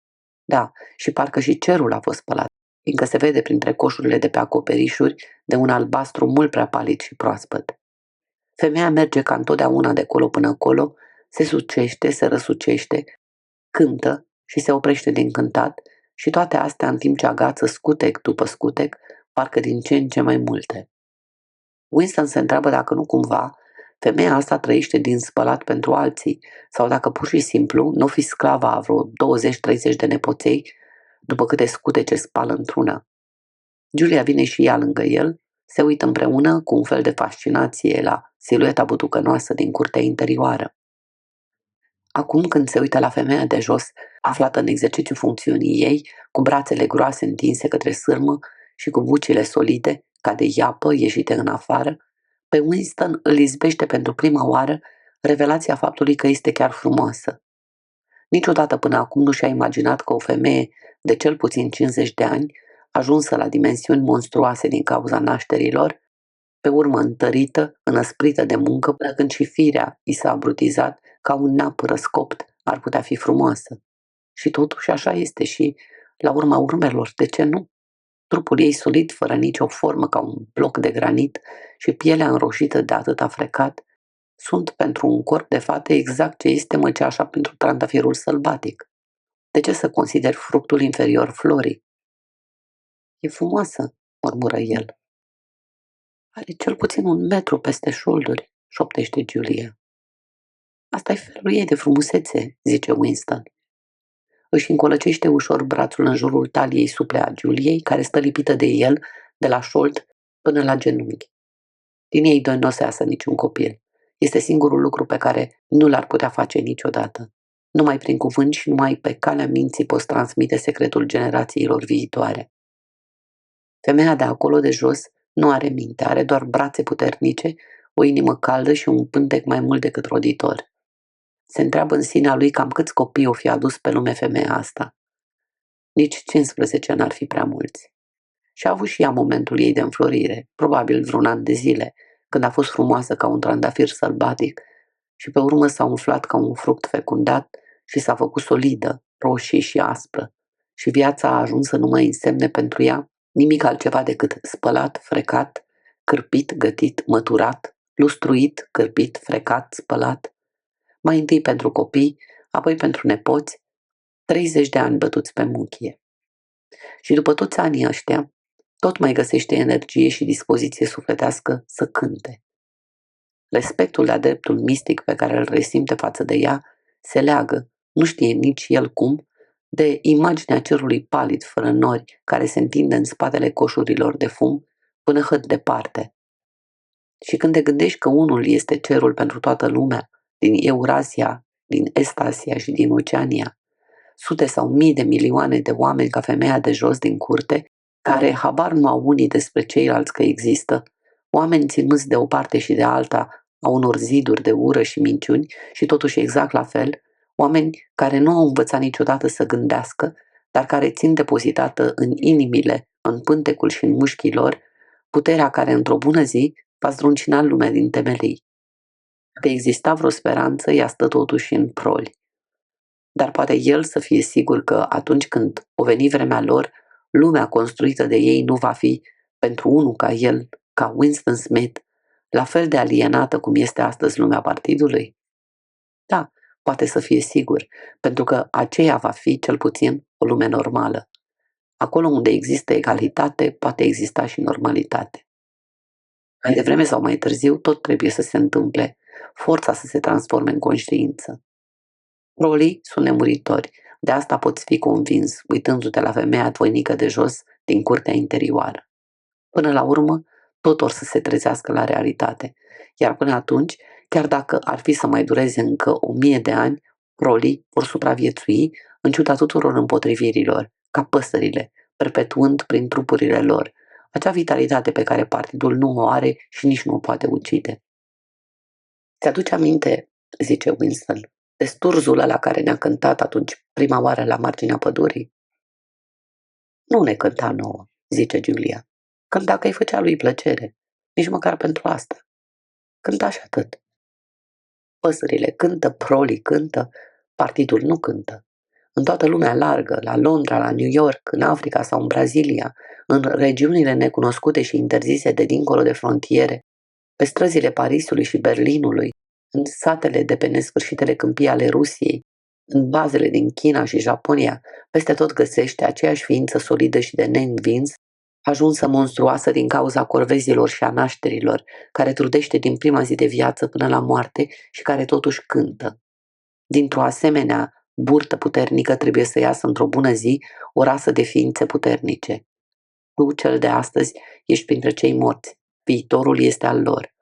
Da, și parcă și cerul a fost spălat, fiindcă se vede printre coșurile de pe acoperișuri de un albastru mult prea palid și proaspăt. Femeia merge ca întotdeauna de colo până colo, se sucește, se răsucește, cântă și se oprește din cântat și toate astea în timp ce agață scutec după scutec, parcă din ce în ce mai multe. Winston se întreabă dacă nu cumva femeia asta trăiește din spălat pentru alții sau dacă pur și simplu nu fi sclava a vreo 20-30 de nepoței după câte scutece spală într-una. Julia vine și ea lângă el, se uită împreună cu un fel de fascinație la silueta butucănoasă din curtea interioară. Acum când se uită la femeia de jos, aflată în exercițiu funcțiunii ei, cu brațele groase întinse către sârmă și cu bucile solide, ca de iapă ieșite în afară, pe Winston îl izbește pentru prima oară revelația faptului că este chiar frumoasă. Niciodată până acum nu și-a imaginat că o femeie de cel puțin 50 de ani, ajunsă la dimensiuni monstruoase din cauza nașterilor, pe urmă întărită, înăsprită de muncă, până când și firea i s-a abrutizat ca un nap răscopt, ar putea fi frumoasă. Și totuși așa este și, la urma urmelor, de ce nu? Trupul ei solid, fără nicio formă, ca un bloc de granit, și pielea înroșită de atâta frecat, sunt pentru un corp de fată exact ce este măceașa pentru trandafirul sălbatic. De ce să consider fructul inferior florii? E frumoasă, murmură el. Are cel puțin 1 metru peste șolduri, șoptește Julia. Asta e felul ei de frumusețe, zice Winston. Își încolăcește ușor brațul în jurul taliei suple a Juliei, care stă lipită de el, de la șold până la genunchi. Din ei doi nu o să iasă niciun copil. Este singurul lucru pe care nu l-ar putea face niciodată. Numai prin cuvânt și numai pe calea minții poți transmite secretul generațiilor viitoare. Femeia de acolo de jos nu are minte, are doar brațe puternice, o inimă caldă și un pântec mai mult decât roditor. Se întreabă în sinea lui cam câți copii o fi adus pe lume femeia asta. Nici 15 n-ar fi prea mulți. Și a avut și ea momentul ei de înflorire, probabil vreun an de zile, când a fost frumoasă ca un trandafir sălbatic și pe urmă s-a umflat ca un fruct fecundat și s-a făcut solidă, roșie și aspră. Și viața a ajuns să nu mai însemne pentru ea nimic altceva decât spălat, frecat, cârpit, gătit, măturat, lustruit, cârpit, frecat, spălat. Mai întâi pentru copii, apoi pentru nepoți, 30 de ani bătuți pe muchie. Și după toți anii ăștia, tot mai găsește energie și dispoziție sufletească să cânte. Respectul de-a dreptul mistic pe care îl resimte față de ea se leagă, nu știe nici el cum, de imaginea cerului palid fără nori care se întinde în spatele coșurilor de fum până hăt departe. Și când te gândești că unul este cerul pentru toată lumea, din Eurasia, din Est-Asia și din Oceania, sute sau mii de milioane de oameni ca femeia de jos din curte, care habar nu au unii despre ceilalți că există, oameni ținuți de o parte și de alta a unor ziduri de ură și minciuni și totuși exact la fel, oameni care nu au învățat niciodată să gândească, dar care țin depozitată în inimile, în pântecul și în mușchii lor, puterea care într-o bună zi va zdruncina lumea din temelii. Dacă exista vreo speranță, ea stă totuși în proli. Dar poate el să fie sigur că atunci când o veni vremea lor, lumea construită de ei nu va fi, pentru unul ca el, ca Winston Smith, la fel de alienată cum este astăzi lumea partidului? Da, poate să fie sigur, pentru că aceea va fi, cel puțin, o lume normală. Acolo unde există egalitate, poate exista și normalitate. Mai devreme sau mai târziu, tot trebuie să se întâmple, forța să se transforme în conștiință. Rolii sunt nemuritori, de asta poți fi convins, uitându-te la femeia voinică de jos din curtea interioară. Până la urmă, tot or să se trezească la realitate, iar până atunci, chiar dacă ar fi să mai dureze încă 1000 de ani, rolii vor supraviețui în ciuda tuturor împotrivirilor, ca păsările, perpetuând prin trupurile lor acea vitalitate pe care partidul nu o are și nici nu o poate ucide. Ți-aduce aminte, zice Winston, de sturzul ăla care ne-a cântat atunci prima oară la marginea pădurii? Nu ne cânta nouă, zice Julia. Cânta că îi făcea lui plăcere, nici măcar pentru asta. Cânta și atât. Păsările cântă, prolii cântă, partidul nu cântă. În toată lumea largă, la Londra, la New York, în Africa sau în Brazilia, în regiunile necunoscute și interzise de dincolo de frontiere, pe străzile Parisului și Berlinului, în satele de pe nesfârșitele câmpii ale Rusiei, în bazele din China și Japonia, peste tot găsește aceeași ființă solidă și de neînvins, ajunsă monstruoasă din cauza corvezilor și a nașterilor, care trudește din prima zi de viață până la moarte și care totuși cântă. Dintr-o asemenea burtă puternică trebuie să iasă într-o bună zi o rasă de ființe puternice. Tu, cel de astăzi, ești printre cei morți. Viitorul este al lor.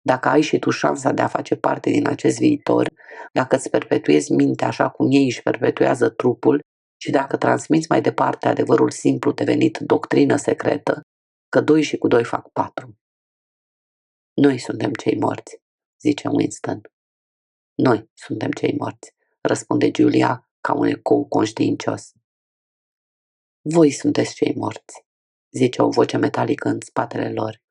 Dacă ai și tu șansa de a face parte din acest viitor, dacă îți perpetuezi mintea așa cum ei își perpetuează trupul și dacă transmiți mai departe adevărul simplu devenit doctrină secretă, că 2 și cu 2 fac 4. Noi suntem cei morți, zice Winston. Noi suntem cei morți, răspunde Julia ca un ecou conștiincios. Voi sunteți cei morți, zice o voce metalică în spatele lor.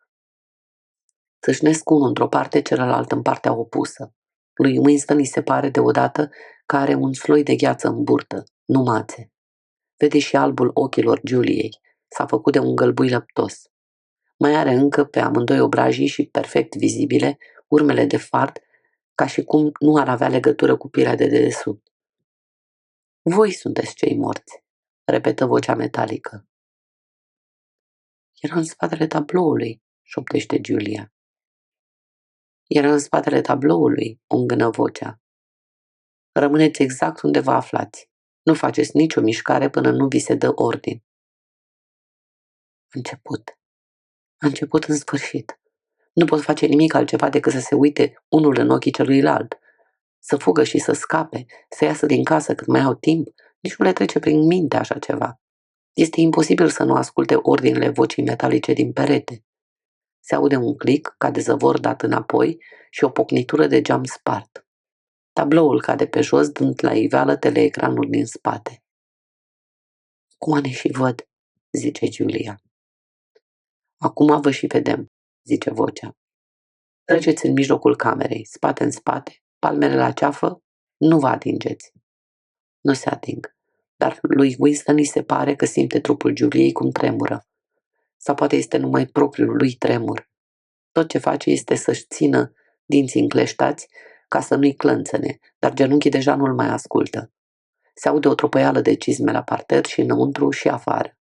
Țâșnesc unul într-o parte, celălalt în partea opusă. Lui Winston îi se pare deodată că are un sloi de gheață în burtă, nu mațe. Vede și albul ochilor Juliei. S-a făcut de un gălbui lăptos. Mai are încă pe amândoi obrajii și perfect vizibile urmele de fard, ca și cum nu ar avea legătură cu pielea de dedesubt. Voi sunteți cei morți, repetă vocea metalică. Era în spatele tabloului, șoptește Julia. Era în spatele tabloului, o îngână vocea. Rămâneți exact unde vă aflați. Nu faceți nicio mișcare până nu vi se dă ordin. Început, A început în sfârșit. Nu pot face nimic altceva decât să se uite unul în ochii celuilalt. Să fugă și să scape, să iasă din casă cât mai au timp, nici nu le trece prin minte așa ceva. Este imposibil să nu asculte ordinele vocii metalice din perete. Se aude un clic ca de zăvor dat înapoi și o pocnitură de geam spart. Tabloul cade pe jos, dând la iveală teleecranul din spate. Coane și văd, zice Giulia. Acum vă și vedem, zice vocea. Treceți în mijlocul camerei, spate în spate, palmele la ceafă, nu vă atingeți. Nu se ating, dar lui Winston îi se pare că simte trupul Giuliei cum tremură. Sau poate este numai propriul lui tremur. Tot ce face este să-și țină dinții încleștați ca să nu-i clănțăne, dar genunchii deja nu-l mai ascultă. Se aude o tropăială de cizme la parter și înăuntru și afară.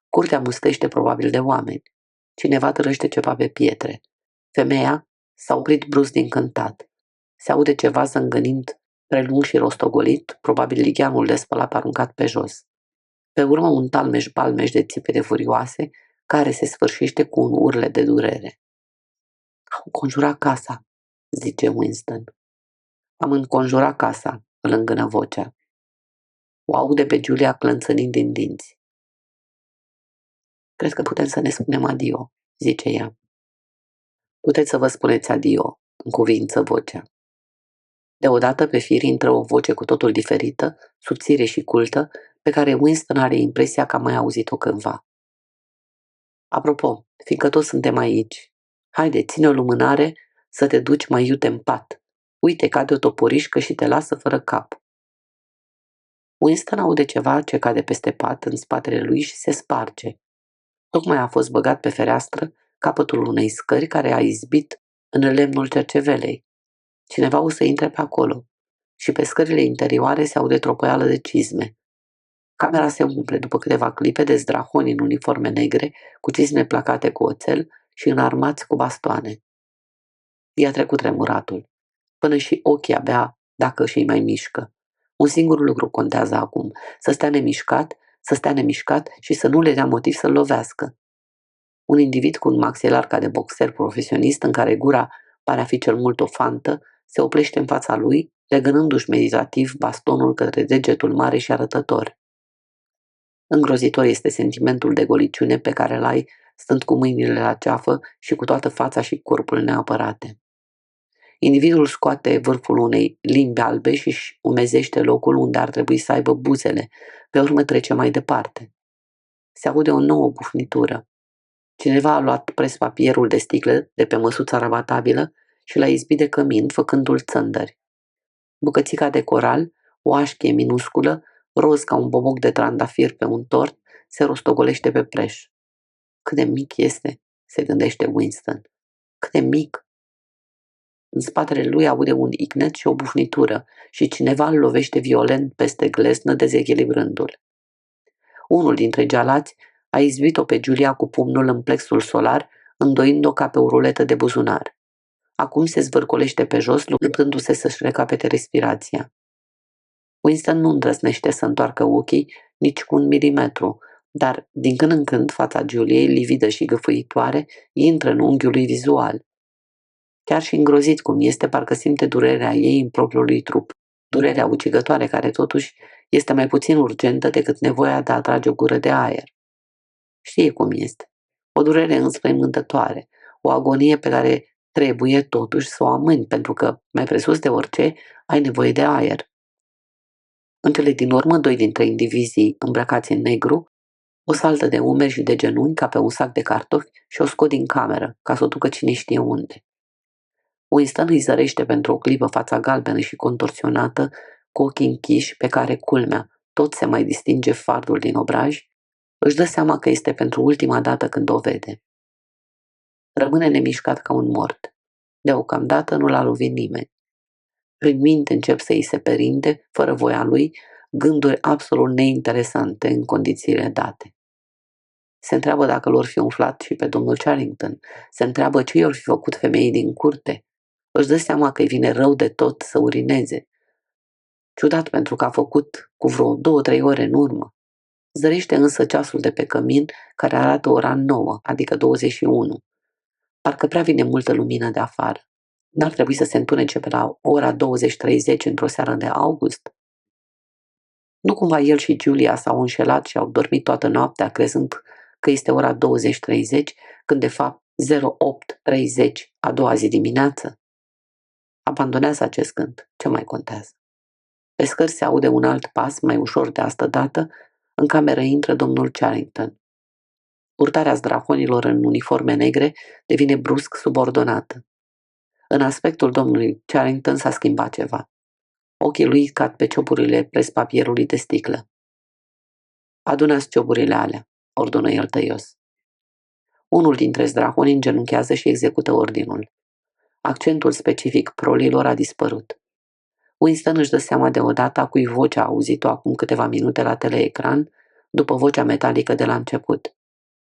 Curtea mustește probabil de oameni. Cineva târăște ceva pe pietre. Femeia s-a oprit brusc din cântat. Se aude ceva zângănind prelung și rostogolit, probabil ligheanul de spălat aruncat pe jos. Pe urmă un talmeș-balmeș de țipete furioase, care se sfârșește cu un urlet de durere. Au înconjurat casa, zice Winston. Am înconjurat casa, îl îngână vocea. O aude pe Giulia clănțănind din dinți. Cred că putem să ne spunem adio, zice ea. Puteți să vă spuneți adio, încuvință vocea. Deodată pe fir intră o voce cu totul diferită, subțire și cultă, pe care Winston are impresia că a mai auzit-o cândva. Apropo, fiindcă toți suntem aici, haide, ține o lumânare să te duci mai iute în pat. Uite, cade o toporișcă și te lasă fără cap. Winston aude ceva ce cade peste pat în spatele lui și se sparge. Tocmai a fost băgat pe fereastră capătul unei scări care a izbit în lemnul cercevelei. Cineva o să intre pe acolo și pe scările interioare se aude tropăială de cizme. Camera se umple după câteva clipe de zdrahoni în uniforme negre, cu cizme placate cu oțel și înarmați cu bastoane. I-a trecut tremuratul. Până și ochii abia dacă și-i mai mișcă. Un singur lucru contează acum, să stea nemișcat și să nu le dea motiv să-l lovească. Un individ cu un maxilar ca de boxer profesionist, în care gura pare a fi cel mult o fantă, se oplește în fața lui, legănându-și meditativ bastonul către degetul mare și arătător. Îngrozitor este sentimentul de goliciune pe care îl ai stând cu mâinile la ceafă și cu toată fața și corpul neapărate. Individul scoate vârful unei limbi albe și își umezește locul unde ar trebui să aibă buzele, pe urmă trece mai departe. Se aude o nouă bufnitură. Cineva a luat prespapierul de sticlă de pe măsuța rabatabilă și l-a izbit de cămin, făcându-l țândări. Bucățica de coral, o așchie minusculă, roz ca un boboc de trandafir pe un tort, se rostogolește pe preș. Cât de mic este, se gândește Winston. Cât de mic! În spatele lui aude un icnet și o bufnitură și cineva îl lovește violent peste gleznă, dezechilibrându-l. Unul dintre gealați a izbit-o pe Giulia cu pumnul în plexul solar, îndoind-o ca pe o ruletă de buzunar. Acum se zvârcolește pe jos, luptându-se să-și recapete respirația. Winston nu îndrăznește să întoarcă ochii nici cu 1 milimetru, dar din când în când fața Giuliei, lividă și gâfâitoare, intră în unghiul lui vizual. Chiar și îngrozit cum este, parcă simte durerea ei în propriul lui trup, durerea ucigătoare care totuși este mai puțin urgentă decât nevoia de a trage o gură de aer. Știe cum este. O durere înspăimântătoare, o agonie pe care trebuie totuși să o amâni, pentru că, mai presus de orice, ai nevoie de aer. În cele din urmă, 2 dintre indivizii îmbrăcați în negru o saltă de umeri și de genunchi ca pe un sac de cartofi și o scot din cameră, ca să o ducă cine știe unde. Winston îi zărește pentru o clipă fața galbenă și contorsionată, cu ochii închiși, pe care, culmea, tot se mai distinge fardul din obraj, își dă seama că este pentru ultima dată când o vede. Rămâne nemișcat ca un mort. Deocamdată nu l-a lovit nimeni. Prin minte încep să îi se perinde, fără voia lui, gânduri absolut neinteresante în condițiile date. Se întreabă dacă l-or fi umflat și pe domnul Charrington. Se întreabă ce i-or fi făcut femeii din curte. Își dă seama că îi vine rău de tot să urineze. Ciudat pentru că a făcut cu vreo 2-3 ore în urmă. Zărește însă ceasul de pe cămin, care arată ora 9, adică 21. Parcă prea vine multă lumină de afară. N-ar trebui să se întunece pe la ora 20:30 într-o seară de august? Nu cumva el și Julia s-au înșelat și au dormit toată noaptea crezând că este ora 20:30, când de fapt 08:30 a doua zi dimineață? Abandonează acest gând. Ce mai contează? Pe scări se aude un alt pas, mai ușor de asta dată. În cameră intră domnul Charrington. Purtarea zdrahonilor în uniforme negre devine brusc subordonată. În aspectul domnului Charrington s-a schimbat ceva. Ochii lui cad pe cioburile prespapierului de sticlă. Adună-ți cioburile alea, ordonă el tăios. Unul dintre zdrahoni îngenunchează și execută ordinul. Accentul specific prolilor a dispărut. Winston își dă seama deodată a cui voce a auzit-o acum câteva minute la teleecran, după vocea metalică de la început.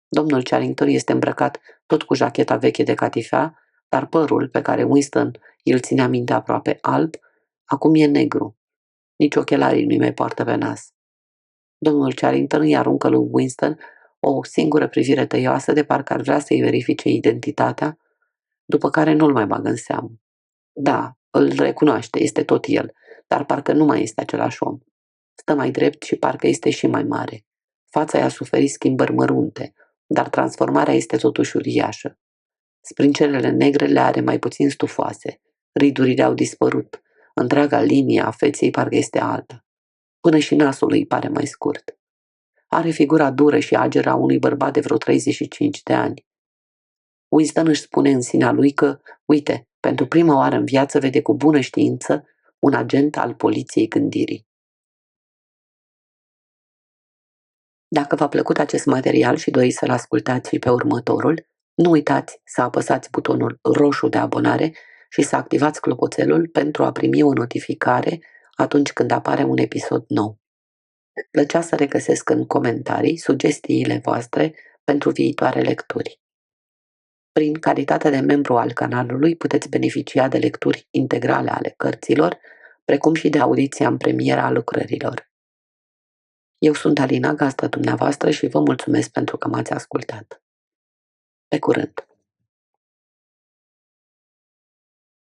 Domnul Charrington este îmbrăcat tot cu jacheta veche de catifea, dar părul, pe care Winston îl ținea minte aproape alb, acum e negru. Nici ochelarii nu-i mai poartă pe nas. Domnul Charrington îi aruncă lui Winston o singură privire tăioasă, de parcă ar vrea să-i verifice identitatea, după care nu-l mai bagă în seamă. Da, îl recunoaște, este tot el, dar parcă nu mai este același om. Stă mai drept și parcă este și mai mare. Fața i-a suferit schimbări mărunte, dar transformarea este totuși uriașă. Sprâncenele negre le are mai puțin stufoase, ridurile au dispărut, întreaga linie a feței parcă este alta. Până și nasul îi pare mai scurt. Are figura dură și ageră a unui bărbat de vreo 35 de ani. Winston își spune în sinea lui că, uite, pentru prima oară în viață vede cu bună știință un agent al poliției gândirii. Dacă v-a plăcut acest material și doriți să-l ascultați și pe următorul, nu uitați să apăsați butonul roșu de abonare și să activați clopoțelul pentru a primi o notificare atunci când apare un episod nou. Plăcea să regăsesc în comentarii sugestiile voastre pentru viitoare lecturi. Prin calitatea de membru al canalului puteți beneficia de lecturi integrale ale cărților, precum și de audiția în premieră a lucrărilor. Eu sunt Alina, gazda dumneavoastră, și vă mulțumesc pentru că m-ați ascultat. Pe curând!